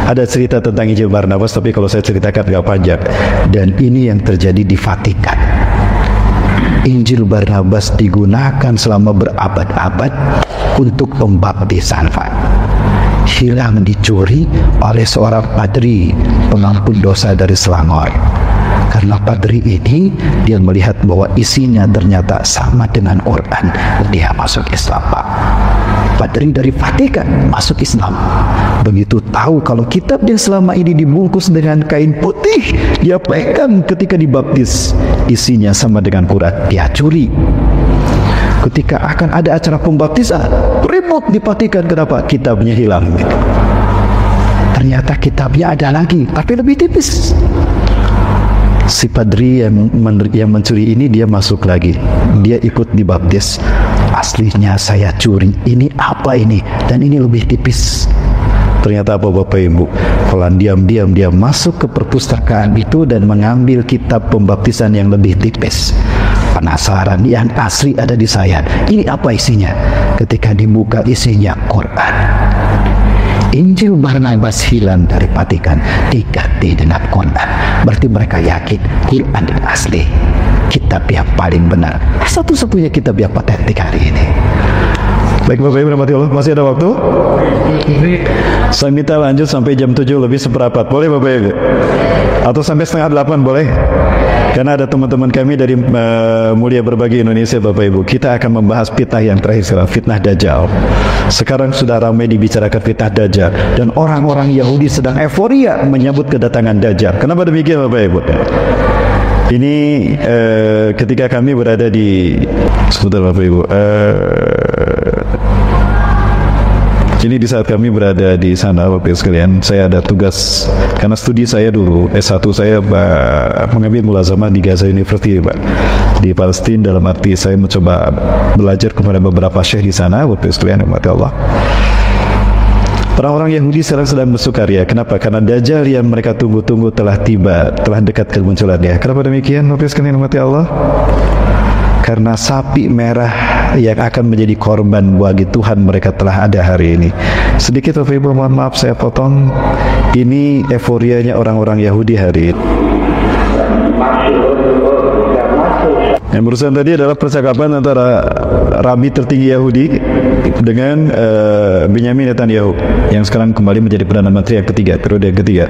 Speaker 2: Ada cerita tentang Injil Barnabas, tapi kalau saya ceritakan gak panjang. Dan ini yang terjadi di Vatikan. Injil Barnabas digunakan selama berabad-abad untuk pembaptisan, Pak. Hilang, dicuri oleh seorang padri pengampun dosa dari Selangor. Karena padri ini, dia melihat bahwa isinya ternyata sama dengan Quran, dia masuk Islam, Pak. Padri dari Vatikan masuk Islam. Begitu tahu kalau kitab yang selama ini dibungkus dengan kain putih, dia pegang ketika dibaptis, isinya sama dengan Quran, dia curi. Ketika akan ada acara pembaptisan, ribut di Vatikan. Kenapa? Kitabnya hilang. Ternyata kitabnya ada lagi, tapi lebih tipis. Si padri yang mencuri ini, dia masuk lagi, dia ikut dibaptis. Aslinya saya curi, ini apa ini? Dan ini lebih tipis. Ternyata apa Bapak Ibu? Pelan diam-diam dia masuk ke perpustakaan itu dan mengambil kitab pembaptisan yang lebih tipis. Penasaran, yang asli ada di saya. Ini apa isinya? Ketika dibuka, isinya Quran. Injil Barnabas hilang dari Vatikan, diganti dengan Quran. Berarti mereka yakin Quran yang asli, kitab yang paling benar, satu-satunya kitab yang otentik hari ini.
Speaker 1: Baik Bapak Ibu rahmati Allah, masih ada waktu? Saya minta lanjut sampai jam 7 lebih seperempat, boleh Bapak Ibu? Atau sampai setengah 8 boleh? Karena ada teman-teman kami dari Mulia Berbagi Indonesia Bapak Ibu. Kita akan membahas fitnah yang terakhir sekarang, fitnah Dajjal. Sekarang sudah ramai dibicarakan fitnah Dajjal, dan orang-orang Yahudi sedang euforia menyambut kedatangan Dajjal. Kenapa demikian Bapak Ibu? Ini ketika kami berada di sebentar Bapak Ibu, ini di saat kami berada di sana Bapak Ibu sekalian, saya ada tugas karena studi saya dulu S1 saya mengambil mulazamah di Gaza University Pak, di Palestina. Dalam arti saya mencoba belajar kepada beberapa syekh di sana Bapak Ibu sekalian, rahmati Allah. Orang-orang Yahudi sekarang sedang bersukaria. Kenapa? Karena Dajjal yang mereka tunggu-tunggu telah tiba, telah dekat kemunculannya. Kenapa demikian Bapak Ibu sekalian, rahmati Allah? Karena sapi merah yang akan menjadi korban bagi Tuhan mereka telah ada hari ini. Sedikit Bapak Ibu, mohon maaf saya potong. Ini euforianya orang-orang Yahudi hari ini. Yang berusaha tadi adalah percakapan antara Rabi tertinggi Yahudi dengan Benyamin Netanyahu yang sekarang kembali menjadi Perdana Menteri yang ketiga, periode yang ketiga.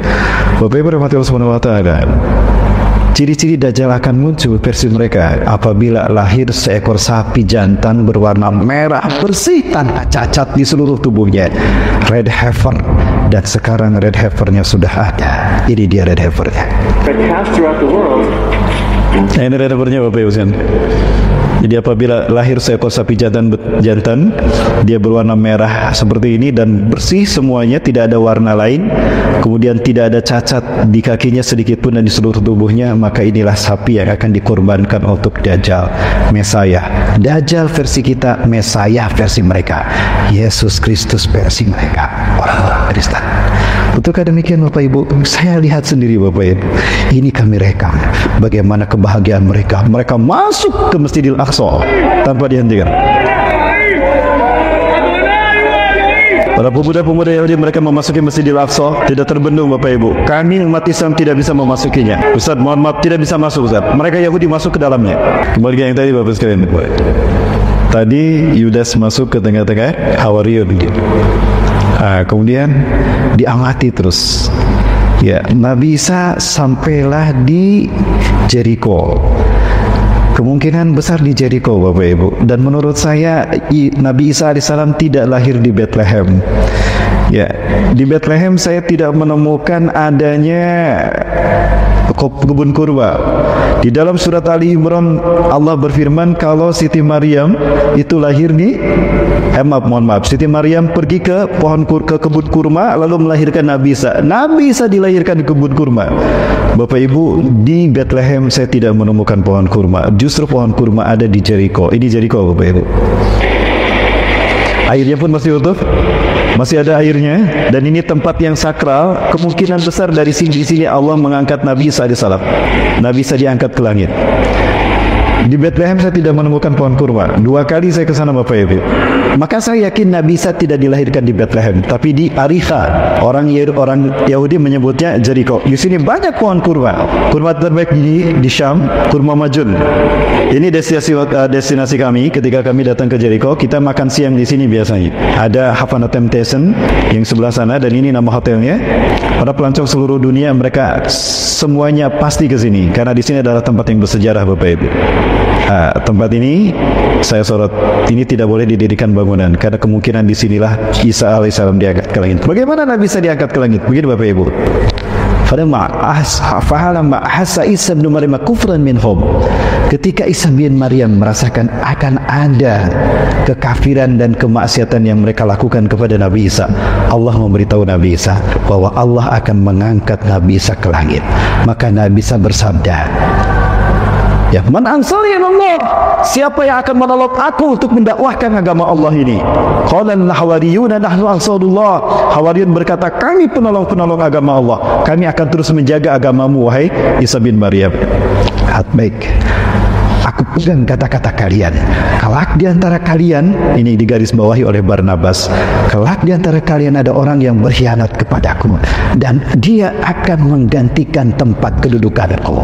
Speaker 1: Bapak Ibu rahmati Allah subhanahu wa ta'ala, ciri-ciri Dajjal akan muncul versi mereka apabila lahir seekor sapi jantan berwarna merah bersih tanpa cacat di seluruh tubuhnya, red heifer. Dan sekarang red heifernya sudah ada. Ini dia red heifernya. Ini red heifernya Bapak Ibu sekalian. Jadi apabila lahir seekor sapi jantan, dia berwarna merah seperti ini dan bersih semuanya, tidak ada warna lain, kemudian tidak ada cacat di kakinya sedikit pun dan di seluruh tubuhnya, maka inilah sapi yang akan dikorbankan untuk Dajjal, Mesaya. Dajjal versi kita, Mesaya versi mereka, Yesus Kristus versi mereka, orang-orang Kristen. Betulkah demikian Bapak Ibu? Saya lihat sendiri Bapak Ibu, ini kami rekam bagaimana kebahagiaan mereka. Mereka masuk ke Masjidil Aqsa tanpa dihentikan. Para pemuda-pemuda Yahudi mereka memasuki Masjidil Aqsa tidak terbendung Bapak Ibu. Kami umat Islam tidak bisa memasukinya. Ustaz, mohon maaf, tidak bisa masuk Ustaz. Mereka Yahudi masuk ke dalamnya. Kembali ke yang tadi Bapak sekalian. Tadi Yudas masuk ke tengah-tengah Hawariyun. Kemudian diamati terus. Ya, Nabi Isa sampailah di Jericho. Kemungkinan besar di Jericho Bapak Ibu. Dan menurut saya Nabi Isa alaihissalam tidak lahir di Bethlehem. Ya, di Bethlehem saya tidak menemukan adanya kebun kurma. Di dalam surat Ali Imran Allah berfirman kalau Siti Maryam itu lahir di Siti Maryam pergi ke kebun kurma lalu melahirkan Nabi Isa. Nabi Isa dilahirkan di kebun kurma. Bapak Ibu, di Bethlehem saya tidak menemukan pohon kurma. Justru pohon kurma ada di Jericho. Ini Jericho Bapak Ibu. Airnya pun masih utuh, masih ada airnya, dan ini tempat yang sakral. Kemungkinan besar dari sini Allah mengangkat Nabi Isa alaihissalam. Nabi Isa diangkat ke langit. Di Bethlehem saya tidak menemukan pohon kurma. 2 kali saya ke sana Bapak Ibu. Maka saya yakin Nabi Isa tidak dilahirkan di Bethlehem, tapi di Ariha. Orang Yahudi menyebutnya Jericho. Di sini banyak pohon kurma. Kurma terbaik di Syam, kurma majun. Ini destinasi kami ketika kami datang ke Jericho. Kita makan siang di sini biasanya. Ada Havana Temptation yang sebelah sana, dan ini nama hotelnya. Para pelancong seluruh dunia mereka semuanya pasti ke sini karena di sini adalah tempat yang bersejarah Bapak Ibu. Tempat ini saya sorot, ini tidak boleh didirikan bangunan karena kemungkinan disinilah Isa alaihissalam diangkat ke langit. Bagaimana Nabi Isa diangkat ke langit? Begini Bapak Ibu. Ketika Isa bin Maryam merasakan akan ada kekafiran dan kemaksiatan yang mereka lakukan kepada Nabi Isa, Allah memberitahu Nabi Isa bahwa Allah akan mengangkat Nabi Isa ke langit. Maka Nabi Isa bersabda, ya, man ansari ilallah, siapa yang akan menolong aku untuk mendakwahkan agama Allah ini? Qala al-hawariyuna nahnu ansarullah. Hawariyun berkata, kami penolong-penolong agama Allah. Kami akan terus menjaga agamamu wahai Isa bin Maryam. Baik. Aku pegang kata-kata kalian. Kelak di antara kalian, ini digaris bawahi oleh Barnabas, kelak di antara kalian ada orang yang berkhianat kepadaku dan dia akan menggantikan tempat kedudukanku.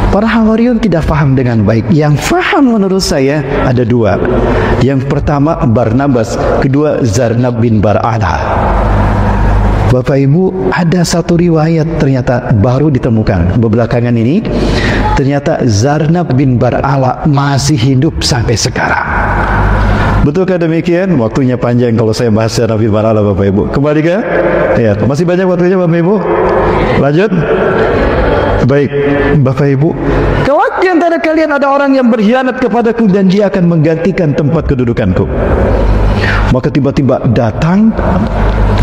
Speaker 1: Para Hawariyun tidak faham dengan baik. Yang faham menurut saya ada 2. Yang pertama Barnabas, kedua Zarnab bin Bar'ala. Bapak Ibu, ada satu riwayat ternyata baru ditemukan belakangan ini. Ternyata Zarnab bin Bar'ala masih hidup sampai sekarang. Betulkah demikian? Waktunya panjang kalau saya bahas Zarnab bin Bar'ala Bapak Ibu. Kembali ke? Ya, masih banyak waktunya Bapak Ibu. Lanjut. Baik, Bapak Ibu, kelak di antara kalian ada orang yang berkhianat kepadaku dan dia akan menggantikan tempat kedudukanku. Maka tiba-tiba datang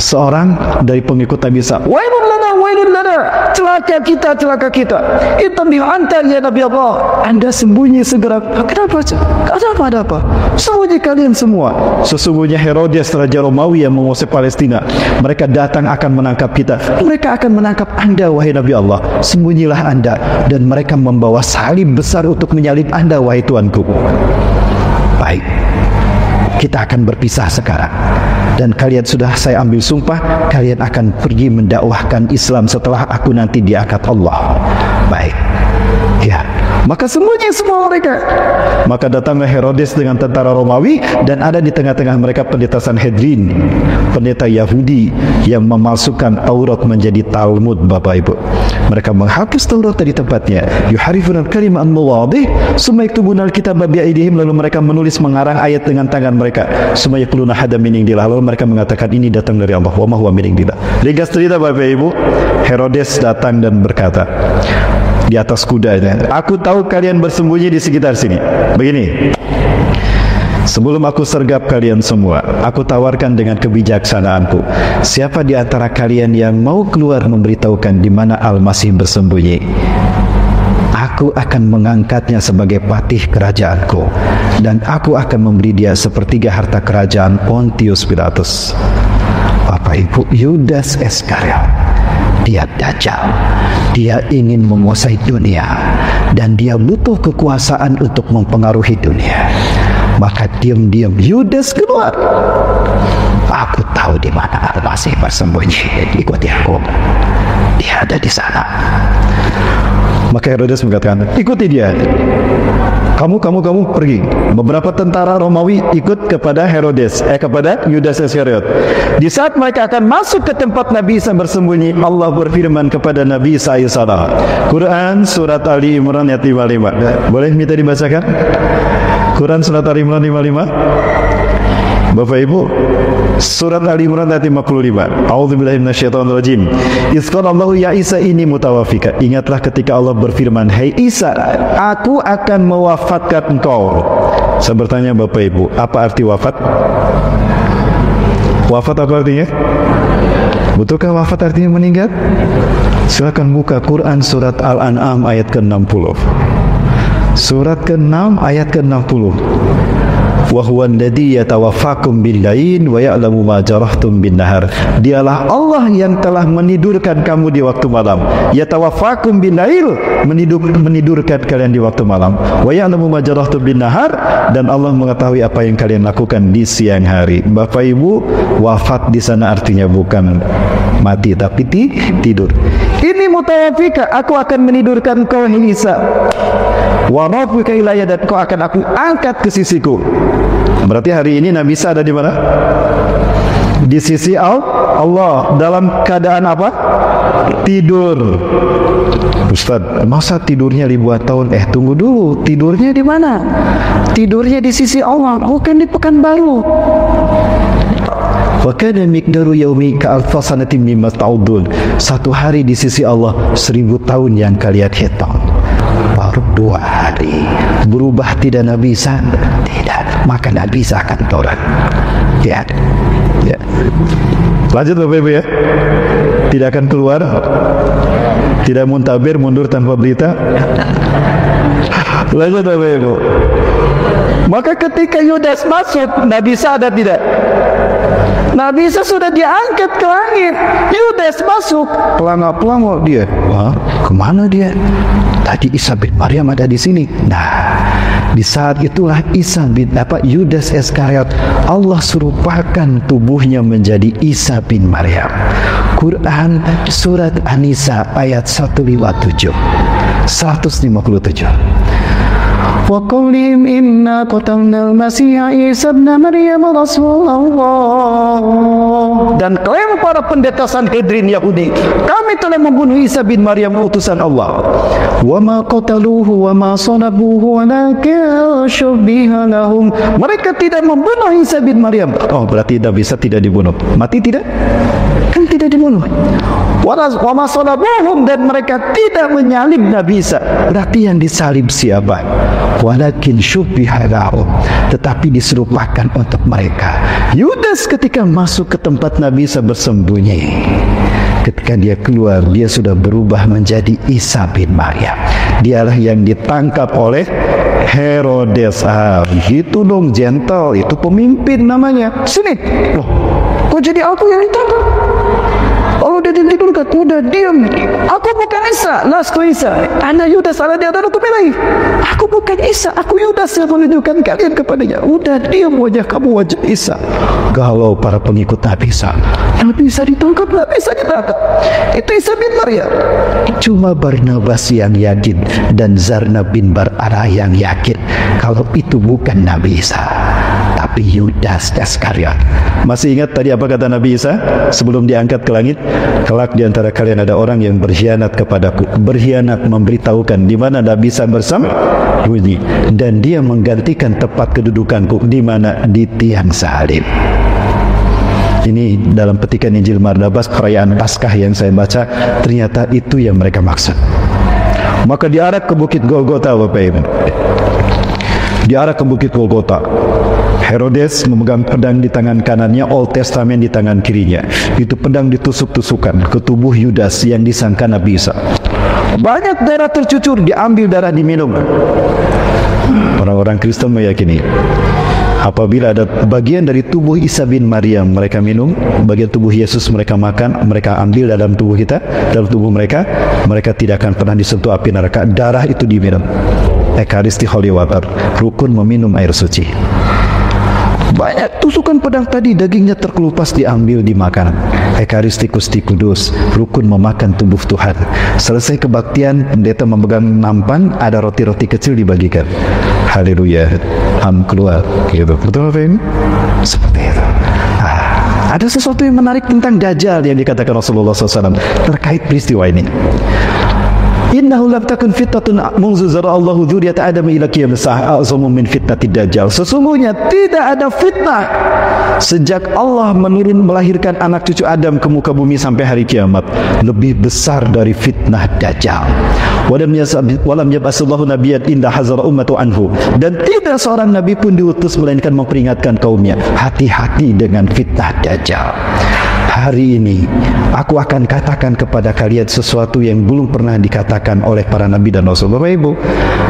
Speaker 1: seorang dari pengikut Nabi Isa. Wailun lana, celaka kita. Itu dihantar ya Nabi Allah. Anda sembunyi segera. Kenapa? Ada apa? Sembunyi kalian semua. Sesungguhnya Herodes Raja Romawi yang menguasai Palestina. Mereka datang akan menangkap kita. Mereka akan menangkap Anda wahai Nabi Allah. Sembunyilah Anda. Dan mereka membawa salib besar untuk menyalib Anda wahai Tuanku. Baik, kita akan berpisah sekarang. Dan kalian sudah saya ambil sumpah, kalian akan pergi mendakwahkan Islam setelah aku nanti diangkat Allah. Baik. Ya, maka semuanya semua mereka. Maka datanglah Herodes dengan tentara Romawi dan ada di tengah-tengah mereka pendeta Sanhedrin, pendeta Yahudi yang memalsukan Taurat menjadi Talmud Bapak Ibu. Mereka menghapus Taurat dari tempatnya. Yuharifuna al-kalima an mawadih, summa yaktubuna al-kitaba bi aydihim, lalu mereka menulis mengarang ayat dengan tangan mereka. Summa yaquluna hada min indillah, lalu mereka mengatakan ini datang dari Allah. Wa ma huwa min indillah. Ringkas cerita Bapak Ibu, Herodes datang dan berkata di atas kudanya, aku tahu kalian bersembunyi di sekitar sini. Begini, sebelum aku sergap kalian semua, aku tawarkan dengan kebijaksanaanku, siapa di antara kalian yang mau keluar memberitahukan di mana Al-Masih bersembunyi, aku akan mengangkatnya sebagai patih kerajaanku, dan aku akan memberi dia sepertiga harta kerajaan Pontius Pilatus. Bapak Ibu, Yudas Iskariot, dia dajjal. Dia ingin menguasai dunia dan dia butuh kekuasaan untuk mempengaruhi dunia. Maka diam-diam Yudas keluar. Aku tahu di mana Al-Masih bersembunyi. Ikuti aku. Dia ada di sana. Maka Herodes mengatakan, ikuti dia. Kamu pergi. Beberapa tentara Romawi ikut kepada kepada Yudas Iskariot. Di saat mereka akan masuk ke tempat Nabi Isa bersembunyi, Allah berfirman kepada Nabi Isa alaihissalam. Quran surat Ali Imran ayat 55. Boleh minta dibacakan? Quran surat Ali Imran 55. Bapak Ibu, Surat Ali Imran ayat 55. A'udzubillahi minasyaitonirrajim. Iz qala Allahu ya Isa inni mutawaffika. Ingatlah ketika Allah berfirman, "Hai Isa, aku akan mewafatkan engkau." Saya bertanya Bapak Ibu, apa arti wafat? Wafat apa artinya? Betulkah wafat artinya meninggal? Silakan buka Quran surat Al-An'am ayat ke-60. Surat ke-6 ayat ke-60. Wa huwa alladzi yatawaffakum bil-lail wa ya'lamu ma jarahtum bin-nahar. Dialah Allah yang telah menidurkan kamu di waktu malam. Yatawaffakum bil-lail, menidurkan kalian di waktu malam. Wa ya'lamu ma jarahtum bin-nahar, dan Allah mengetahui apa yang kalian lakukan di siang hari. Bapak Ibu, wafat di sana artinya bukan mati tapi tidur. Ini mutawaffika, aku akan menidurkan kau Isa. Wa rafuka ilayya, dan kau akan aku angkat ke sisiku. Berarti hari ini Nabi Isa ada di mana? Di sisi Allah. Dalam keadaan apa? Tidur. Ustaz, masa tidurnya ribuan tahun? Tunggu dulu, tidurnya di mana? Tidurnya di sisi Allah, bukan di Pekanbaru. Wa kana miqdaru yaumi ka'alfa sanatin mimma ta'udun. Satu hari di sisi Allah 1000 tahun yang kalian hitung. Baru 2 hari. Berubah tidak Nabi Isa? Tidak. Maka Nabi Isa akan turun. Ya. Lanjut Bapak Ibu ya. Tidak akan keluar. Tidak muntabir, mundur tanpa berita. Lanjut Bapak Ibu. Maka ketika Yudas masuk, Nabi Isa ada tidak? Nabi Isa sudah diangkat ke langit. Yudas masuk, pelangak-pelangak dia. Wah, kemana dia? Tadi Isa bin Maryam ada di sini. Nah, di saat itulah Yudas Iskariot, Allah serupakan tubuhnya menjadi Isa bin Maryam. Quran surat An-Nisa ayat 157. Wa qawlihim inna qatalna al-Masiha Isa ibn Maryam Rasulullah. Dan klaim para pendeta Sanhedrin Yahudi, kami telah membunuh Isa bin Maryam utusan Allah. Wa ma qataluhu wa ma salabuhu walakin syubbiha lahum. Mereka tidak membunuh Isa bin Maryam. Oh, berarti Nabi Isa tidak dibunuh. Mati tidak? Kan tidak dibunuh. Wa ma salabuhum, dan mereka tidak menyalib Nabi Isa. Berarti yang disalib siapa? Walakin syubbiha lahum, tetapi diserupakan untuk mereka. Yudas ketika masuk ke tempat Nabi Isa bersembunyi, ketika dia keluar, dia sudah berubah menjadi Isa bin Maryam. Dialah yang ditangkap oleh Herodes. Gitu dong, gentle, itu pemimpin namanya. Sini, loh, kok jadi aku yang ditangkap? Allah udah ditidurkan, udah diam. Aku bukan Isa, lastu Isa. Ana Yudas ala dia adalah tumelai. Aku bukan Isa, aku Yudas yang menunjukkan kalian kepadanya. Udah diam, wajah kamu wajah Isa. Galau para pengikut Nabi Isa. Nabi Isa ditangkap, Nabi Isa ditangkap. Itu Isa bin Maryam. Cuma Barnabas yang yakin dan Zarna bin Bar'ara yang yakin kalau itu bukan Nabi Isa, tapi Yudas Iskariot. Masih ingat tadi apa kata Nabi Isa sebelum diangkat ke langit? Kelak di antara kalian ada orang yang berkhianat kepadaku, berkhianat memberitahukan di mana Nabi Isa bersama bunyi, dan dia menggantikan tempat kedudukanku di mana, di tiang salib. Ini dalam petikan Injil Barnabas perayaan Paskah yang saya baca, ternyata itu yang mereka maksud. Maka diarak ke Bukit Golgota, Bapak Ibu. Diarak ke Bukit Golgota. Herodes memegang pedang di tangan kanannya, Old Testament di tangan kirinya. Itu pedang ditusuk-tusukan ke tubuh Yudas yang disangka Nabi Isa. Banyak darah tercucur, diambil darah diminum. Orang-orang Kristen meyakini apabila ada bagian dari tubuh Isa bin Maryam mereka minum, bagian tubuh Yesus mereka makan, mereka ambil dalam tubuh kita, dalam tubuh mereka, mereka tidak akan pernah disentuh api neraka. Darah itu diminum. Ekaristi Holy Water, rukun meminum air suci. Banyak tusukan pedang tadi, dagingnya terkelupas diambil dimakan. Ekaristi Gusti Kudus, rukun memakan tubuh Tuhan. Selesai kebaktian, pendeta memegang nampan, ada roti-roti kecil dibagikan. Haleluya, ham keluar, gitu. Betul apa ini? Seperti itu. Ada sesuatu yang menarik tentang Dajjal yang dikatakan Rasulullah SAW terkait peristiwa ini.
Speaker 2: Innahu lam takun fitnatun munzu zara'allahu dzurriyyata Adam ila qiyamis saa'ah a'zamu min fitnatid dajjal. Sesungguhnya tidak ada fitnah sejak Allah melahirkan anak cucu Adam ke muka bumi sampai hari kiamat lebih besar dari fitnah dajjal. Walam yab'asallahu nabiyyan inda hazara ummatu anhu. Dan tidak seorang nabi pun diutus melainkan memperingatkan kaumnya, hati-hati dengan fitnah dajjal. Hari ini aku akan katakan kepada kalian sesuatu yang belum pernah dikatakan oleh para nabi dan rasul. Bapak Ibu,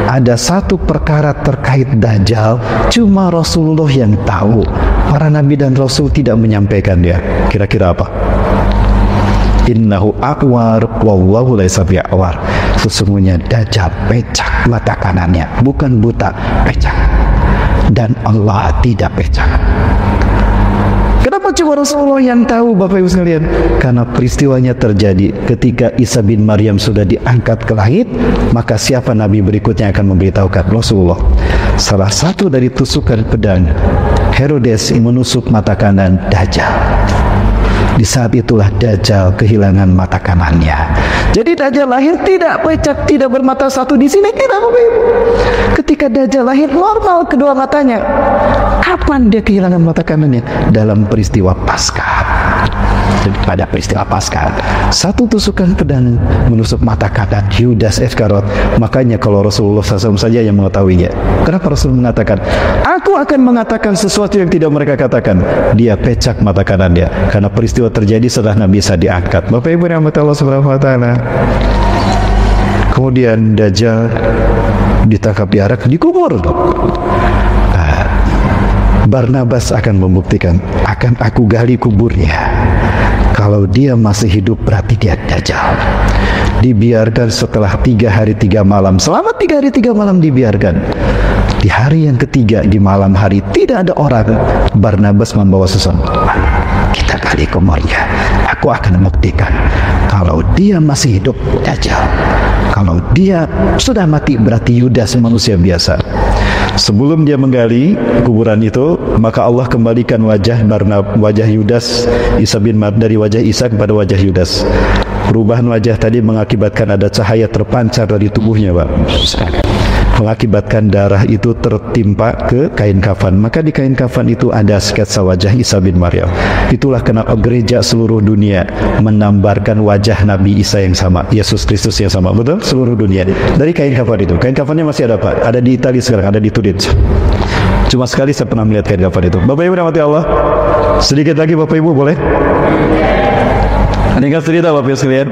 Speaker 2: ada satu perkara terkait dajjal cuma Rasulullah yang tahu. Para nabi dan rasul tidak menyampaikan dia. Kira-kira apa? Innahu aqwar wallahu laysa bi'awar. Sesungguhnya dajjal pecah mata kanannya, bukan buta, pecah. Dan Allah tidak pecah. Kenapa cuma Rasulullah yang tahu, Bapak Ibu sekalian? Karena peristiwanya terjadi ketika Isa bin Maryam sudah diangkat ke langit, maka siapa nabi berikutnya akan memberitahukan? Rasulullah. Salah satu dari tusukan pedang Herodes menusuk mata kanan Dajjal. Di saat itulah Dajjal kehilangan mata kanannya. Jadi Dajjal lahir tidak pecah, tidak bermata satu di sini, tidak, Bapak Ibu. Ketika Dajjal lahir normal kedua matanya. Kapan dia kehilangan mata kanannya? Dalam peristiwa Paskah. Pada peristiwa Paskah, satu tusukan pedang menusuk mata kanan Yudas Iskariot. Makanya kalau Rasulullah SAW saja yang mengetahuinya. Kenapa Rasul mengatakan, aku akan mengatakan sesuatu yang tidak mereka katakan? Dia pecah mata kanannya karena peristiwa terjadi setelah Nabi Isa diangkat. Bapak Ibu rahmati Allah Subhanahu wa taala. Kemudian Dajjal ditangkap, diarak, dikubur. Barnabas akan membuktikan, akan aku gali kuburnya. Kalau dia masih hidup berarti dia Dajjal. Dibiarkan setelah 3 hari 3 malam. Selama 3 hari 3 malam dibiarkan. Di hari yang ketiga, di malam hari, tidak ada orang. Barnabas membawa sesuatu. Kita gali kuburnya. Aku akan membuktikan kalau dia masih hidup, Dajjal. Kalau dia sudah mati berarti Yudas manusia biasa. Sebelum dia menggali kuburan itu, maka Allah kembalikan wajah Yudas Isa bin Maryam dari wajah Isa kepada wajah Yudas. Perubahan wajah tadi mengakibatkan ada cahaya terpancar dari tubuhnya, Pak. Mengakibatkan darah itu tertimpa ke kain kafan. Maka di kain kafan itu ada sketsa wajah Isa bin Maryam. Itulah kenapa gereja seluruh dunia menambarkan wajah Nabi Isa yang sama, Yesus Kristus yang sama. Betul? Seluruh dunia. Dari kain kafan itu. Kain kafannya masih ada, Pak. Ada di Italia sekarang, ada di Turin. Cuma sekali saya pernah melihat kain kafan itu. Bapak Ibu rahmati Allah. Sedikit lagi Bapak Ibu boleh? Ringkas cerita Bapak Ibu sekalian.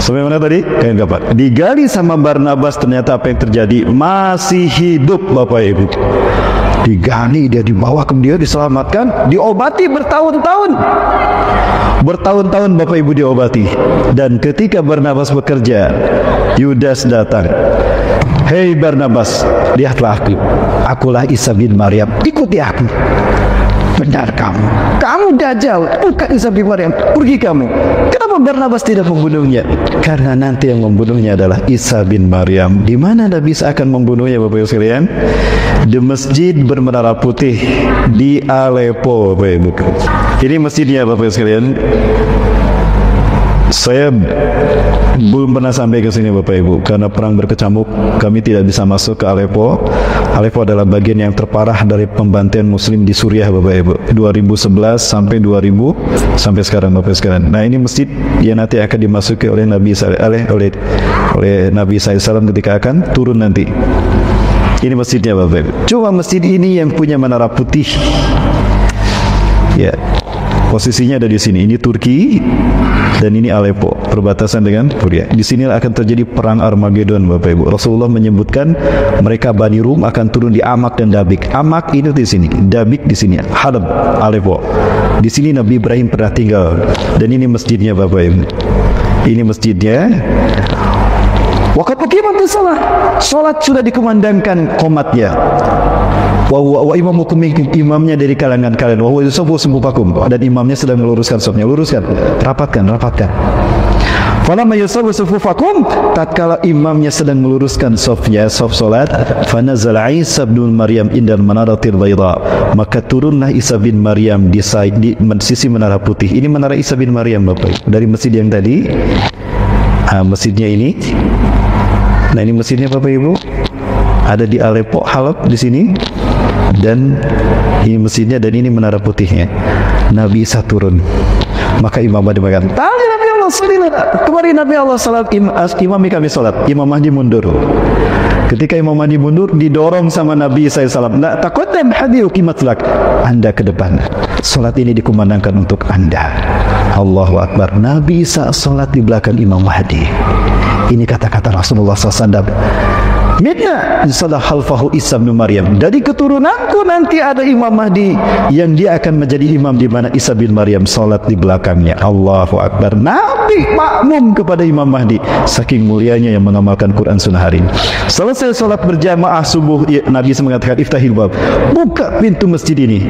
Speaker 2: Sampai mana tadi? Kain kafan. Digali sama Barnabas, ternyata apa yang terjadi? Masih hidup Bapak Ibu. Digali, dia dibawa, kemudian diselamatkan, diobati bertahun-tahun. Bertahun-tahun Bapak Ibu diobati. Dan ketika Barnabas bekerja, Yudas datang. Hei Barnabas, lihatlah aku. Akulah Isa bin Maryam, ikuti aku. Benar kamu Dajjal, bukan Isa bin Maryam, pergi kamu. Kenapa Barnabas tidak membunuhnya? Karena nanti yang membunuhnya adalah Isa bin Maryam. Di mana Nabi Isa akan membunuhnya Bapak Ibu sekalian? Di masjid bermenara putih di Aleppo Bapak Ibu. Ini masjidnya Bapak Ibu sekalian. Saya belum pernah sampai ke sini Bapak Ibu karena perang berkecamuk. Kami tidak bisa masuk ke Aleppo. Aleppo adalah bagian yang terparah dari pembantaian Muslim di Suriah Bapak Ibu. 2011 sampai 2000 sampai sekarang Bapak Ibu sekalian. Nah ini masjid yang nanti akan dimasuki oleh Nabi oleh Nabi SAW ketika akan turun nanti. Ini masjidnya Bapak Ibu. Cuma masjid ini yang punya menara putih. Ya. Posisinya ada di sini. Ini Turki dan ini Aleppo, perbatasan dengan Suriah. Di sini akan terjadi perang Armageddon, Bapak Ibu. Rasulullah menyebutkan mereka Bani Rum akan turun di Amak dan Dabik. Amak ini di sini, Dabik di sini, Halab, Aleppo. Di sini Nabi Ibrahim pernah tinggal. Dan ini masjidnya, Bapak Ibu. Ini masjidnya. Waqad uqimatis shalah. Salat sudah dikumandangkan qomatnya. Wa imamukum imamnya dari kalangan kalian. Wa huwa yusalli sufufakum. Dan imamnya sedang meluruskan safnya. Luruskan, rapatkan. Falamma yusalli sufufakum, tatkala imamnya sedang meluruskan safnya, saf salat, fanazala Isa bin Maryam indal manaratil bayda. Maka turunlah Isa bin Maryam di sisi menara putih. Ini menara Isa bin Maryam Bapak. Dari masjid yang tadi masjidnya ini. Nah, ini masjidnya Bapak Ibu. Ada di Aleppo, Halab di sini. Dan ini masjidnya dan ini menara putihnya. Nabi Isa turun. Maka Imam Mahdi mengatakan, "Tadi Nabi Allah salat. Kemarin Nabi Allah salat, imami kami salat." Imam Mahdi mundur. Ketika Imam Mahdi mundur, didorong sama Nabi Isa salam. "La taqaddam hadi uqimat lak." Anda ke depan. Salat ini dikumandangkan untuk Anda. Allahu Akbar. Nabi Isa salat di belakang Imam Mahdi. Ini kata-kata Rasulullah SAW. Minna salah halfahu Isa bin Maryam. Dari keturunanku nanti ada Imam Mahdi yang dia akan menjadi imam di mana Isa bin Maryam salat di belakangnya. Allahu Akbar. Nabi makmum kepada Imam Mahdi. Saking mulianya yang mengamalkan Quran Sunnah hari ini. Selesai salat berjamaah subuh, Nabi mengatakan, "Iftahil bab." Buka pintu masjid ini.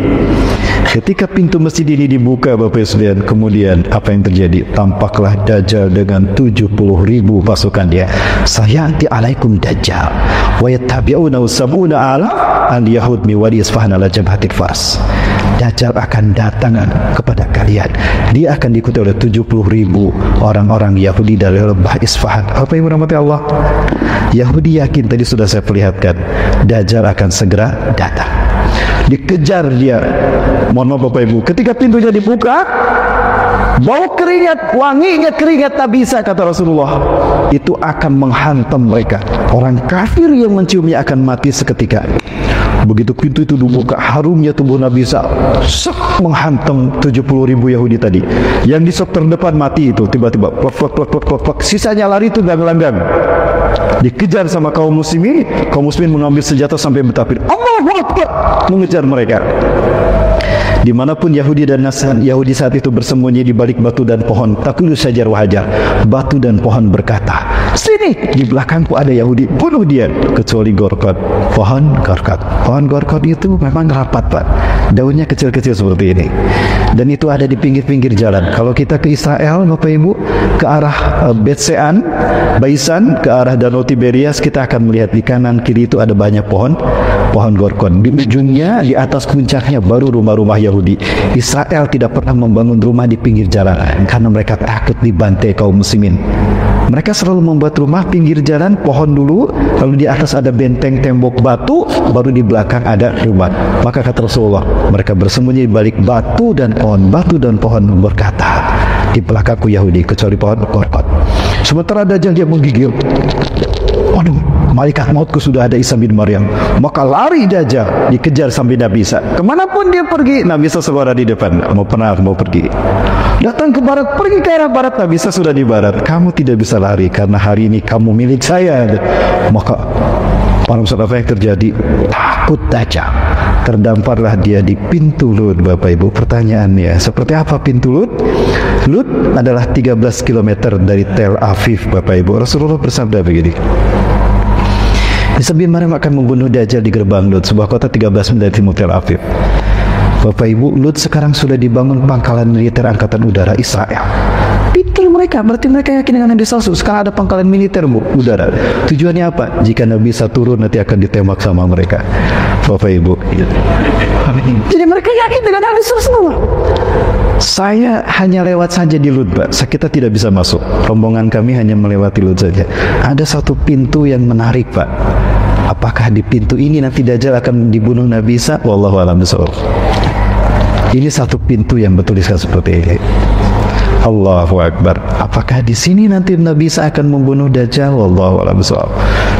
Speaker 2: Ketika pintu masjid ini dibuka Bapak sekalian, kemudian apa yang terjadi? Tampaklah Dajjal dengan 70.000 pasukan dia. Sayati alaikum Dajjal wa yattabi'una sab'una ala al-yahud mi wadi Isfahan ala jabhatil Fars. Dajjal akan datang kepada kalian. Dia akan diikuti oleh 70.000 orang-orang Yahudi dari lembah Isfahan. Apa yang merahmati Allah? Yahudi yakin, tadi sudah saya perlihatkan, Dajjal akan segera datang. Dikejar dia. Mohon maaf Bapak Ibu, ketika pintunya dibuka, bau keringat, wanginya keringat Nabi Isa, kata Rasulullah, itu akan menghantam mereka. Orang kafir yang menciumnya akan mati seketika. Begitu pintu itu dibuka, harumnya tubuh Nabi Isa menghantam 70.000 Yahudi tadi. Yang di sop terdepan mati itu tiba-tiba plok. Sisanya lari itu langgang-langgang. Dikejar sama kaum muslimin mengambil senjata sampai bertapir. Allahu Akbar, mengejar mereka. Dimanapun Yahudi dan Nasrani, Yahudi saat itu bersembunyi di balik batu dan pohon. Takulu syajar wahajar. Batu dan pohon berkata, "Sini, di belakangku ada Yahudi, bunuh dia." Kecuali Gorkot, pohon Gorkot. Pohon Gorkot itu memang rapat Pak. Daunnya kecil-kecil seperti ini. Dan itu ada di pinggir-pinggir jalan. Kalau kita ke Israel Bapak Ibu, ke arah Bet-Sean, Baisan, ke arah Danau Tiberias, kita akan melihat di kanan kiri itu ada banyak pohon Gorkot. Di ujungnya, di atas puncaknya baru rumah-rumah Yahudi. Israel tidak pernah membangun rumah di pinggir jalan karena mereka takut dibantai kaum muslimin. Mereka selalu membuat rumah pinggir jalan, pohon dulu, lalu di atas ada benteng tembok batu, baru di belakang ada rumah. Maka kata Rasulullah, mereka bersembunyi di balik batu dan pohon berkata, "Di belakangku Yahudi, kecuali pohon Gorkot." Sementara Dajjal dia menggigil. Waduh, malaikat mautku sudah ada Isa bin Maryam. Maka lari Dajjal, dikejar sampai Nabi Isa. Kemanapun dia pergi, Nabi Isa sudah di depan. Mau pergi. Datang ke barat, pergi ke arah barat, Nabi Isa sudah di barat. Kamu tidak bisa lari karena hari ini kamu milik saya. Maka para saudara, apa yang terjadi? Takut Dajjal. Terdamparlah dia di pintu Lut Bapak Ibu. Pertanyaannya, seperti apa pintu Lut? Lut adalah 13 km dari Tel Aviv Bapak Ibu. Rasulullah bersabda begini, Isa bin Maryam akan membunuh Dajjal di gerbang Lut, sebuah kota 13 mil dari timur Tel Aviv. Bapak Ibu, Lut sekarang sudah dibangun pangkalan militer angkatan udara Israel. Pintar mereka, berarti mereka yakin dengan Nabi Salsu. Sekarang ada pangkalan militer udara. Tujuannya apa? Jika Nabi Isa turun, nanti akan ditembak sama mereka. Bapak Ibu, jadi mereka yakin dengan Nabi Salsu. Saya hanya lewat saja di Lut, Pak. Kita tidak bisa masuk. Rombongan kami hanya melewati Lut saja. Ada satu pintu yang menarik, Pak. Apakah di pintu ini nanti Dajjal akan dibunuh Nabi Isa? Wallahu a'lam bishawab. Ini satu pintu yang bertuliskan seperti ini. Allahu Akbar. Apakah di sini nanti Nabi Isa akan membunuh Dajjal? Wallahu a'lam bishawab.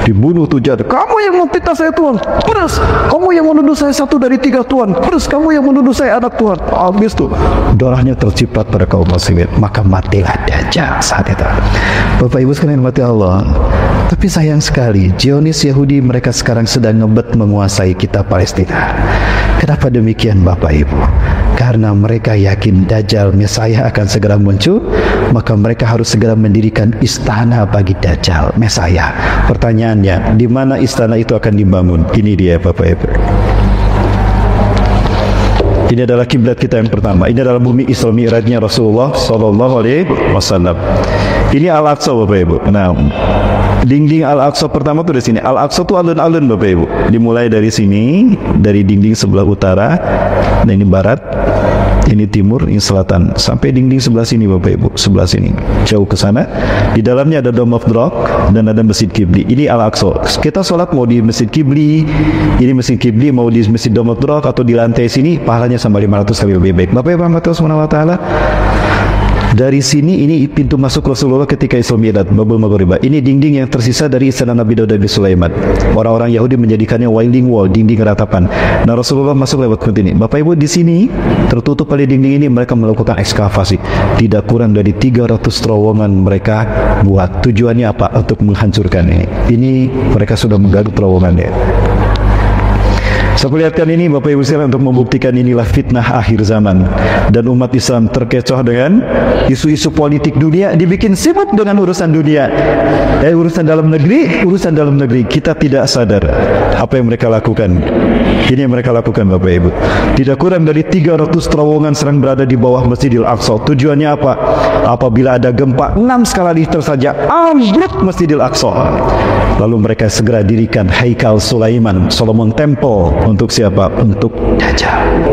Speaker 2: Dibunuh tuh Dajjal. Kamu yang memfitnah saya Tuhan, pedas. Kamu yang menuduh saya 1 dari 3 Tuhan, pedas. Kamu yang menuduh saya anak Tuhan. Habis tuh darahnya terciprat pada kaum muslimin. Maka matilah Dajjal saat itu. Bapak Ibu sekalian mati Allah. Tapi sayang sekali, Zionis Yahudi mereka sekarang sedang ngebet menguasai kita Palestina. Kenapa demikian Bapak Ibu? Karena mereka yakin Dajjal Mesaya akan segera muncul, maka mereka harus segera mendirikan istana bagi Dajjal Mesaya. Pertanyaannya, di mana istana itu akan dibangun? Ini dia Bapak Ibu. Ini adalah kiblat kita yang pertama. Ini adalah bumi Isra Mi'rajnya Rasulullah Sallallahu Alaihi Wasallam. Ini Al-Aqsa Bapak Ibu. Nah, dinding Al-Aqsa pertama tuh di sini. Al-Aqsa tuh alun-alun Bapak Ibu. Dimulai dari sini, dari dinding sebelah utara, dan ini barat.
Speaker 1: Ini timur, ini selatan. Sampai dinding sebelah sini Bapak Ibu, sebelah sini. Jauh ke sana. Di dalamnya ada Dome of the Rock dan ada Masjid Qibli. Ini Al-Aqsa. Kita sholat mau di Masjid Qibli, ini Masjid Qibli, mau di Masjid Dome of the Rock atau di lantai sini, pahalanya sama 500 kali lebih baik. Bapak Ibu rahmati Allah Subhanahu wa taala. Dari sini ini pintu masuk Rasulullah ketika Isra Mi'raj, Babul Maghribah. Ini dinding yang tersisa dari istana Nabi Daud dan Sulaiman. Orang-orang Yahudi menjadikannya wailing wall, dinding ratapan. Nah, Rasulullah masuk lewat pintu ini. Bapak Ibu, di sini tertutup oleh dinding ini mereka melakukan ekskavasi. Tidak kurang dari 300 terowongan mereka buat. Tujuannya apa? Untuk menghancurkan ini. Ini mereka sudah menggaruk terowongannya. Saya perlihatkan ini Bapak Ibu sekalian untuk membuktikan inilah fitnah akhir zaman, dan umat Islam terkecoh dengan isu-isu politik dunia, dibikin sibuk dengan urusan dunia, urusan dalam negeri. Kita tidak sadar apa yang mereka lakukan. Ini yang mereka lakukan Bapak Ibu. Tidak kurang dari 300 terowongan sedang berada di bawah Masjidil Aqsa. Tujuannya apa? Apabila ada gempa 6 skala Richter saja ambruk Masjidil Aqsa. Lalu mereka segera dirikan Haikal Sulaiman, Solomon Temple. Untuk siapa? Untuk Dajjal.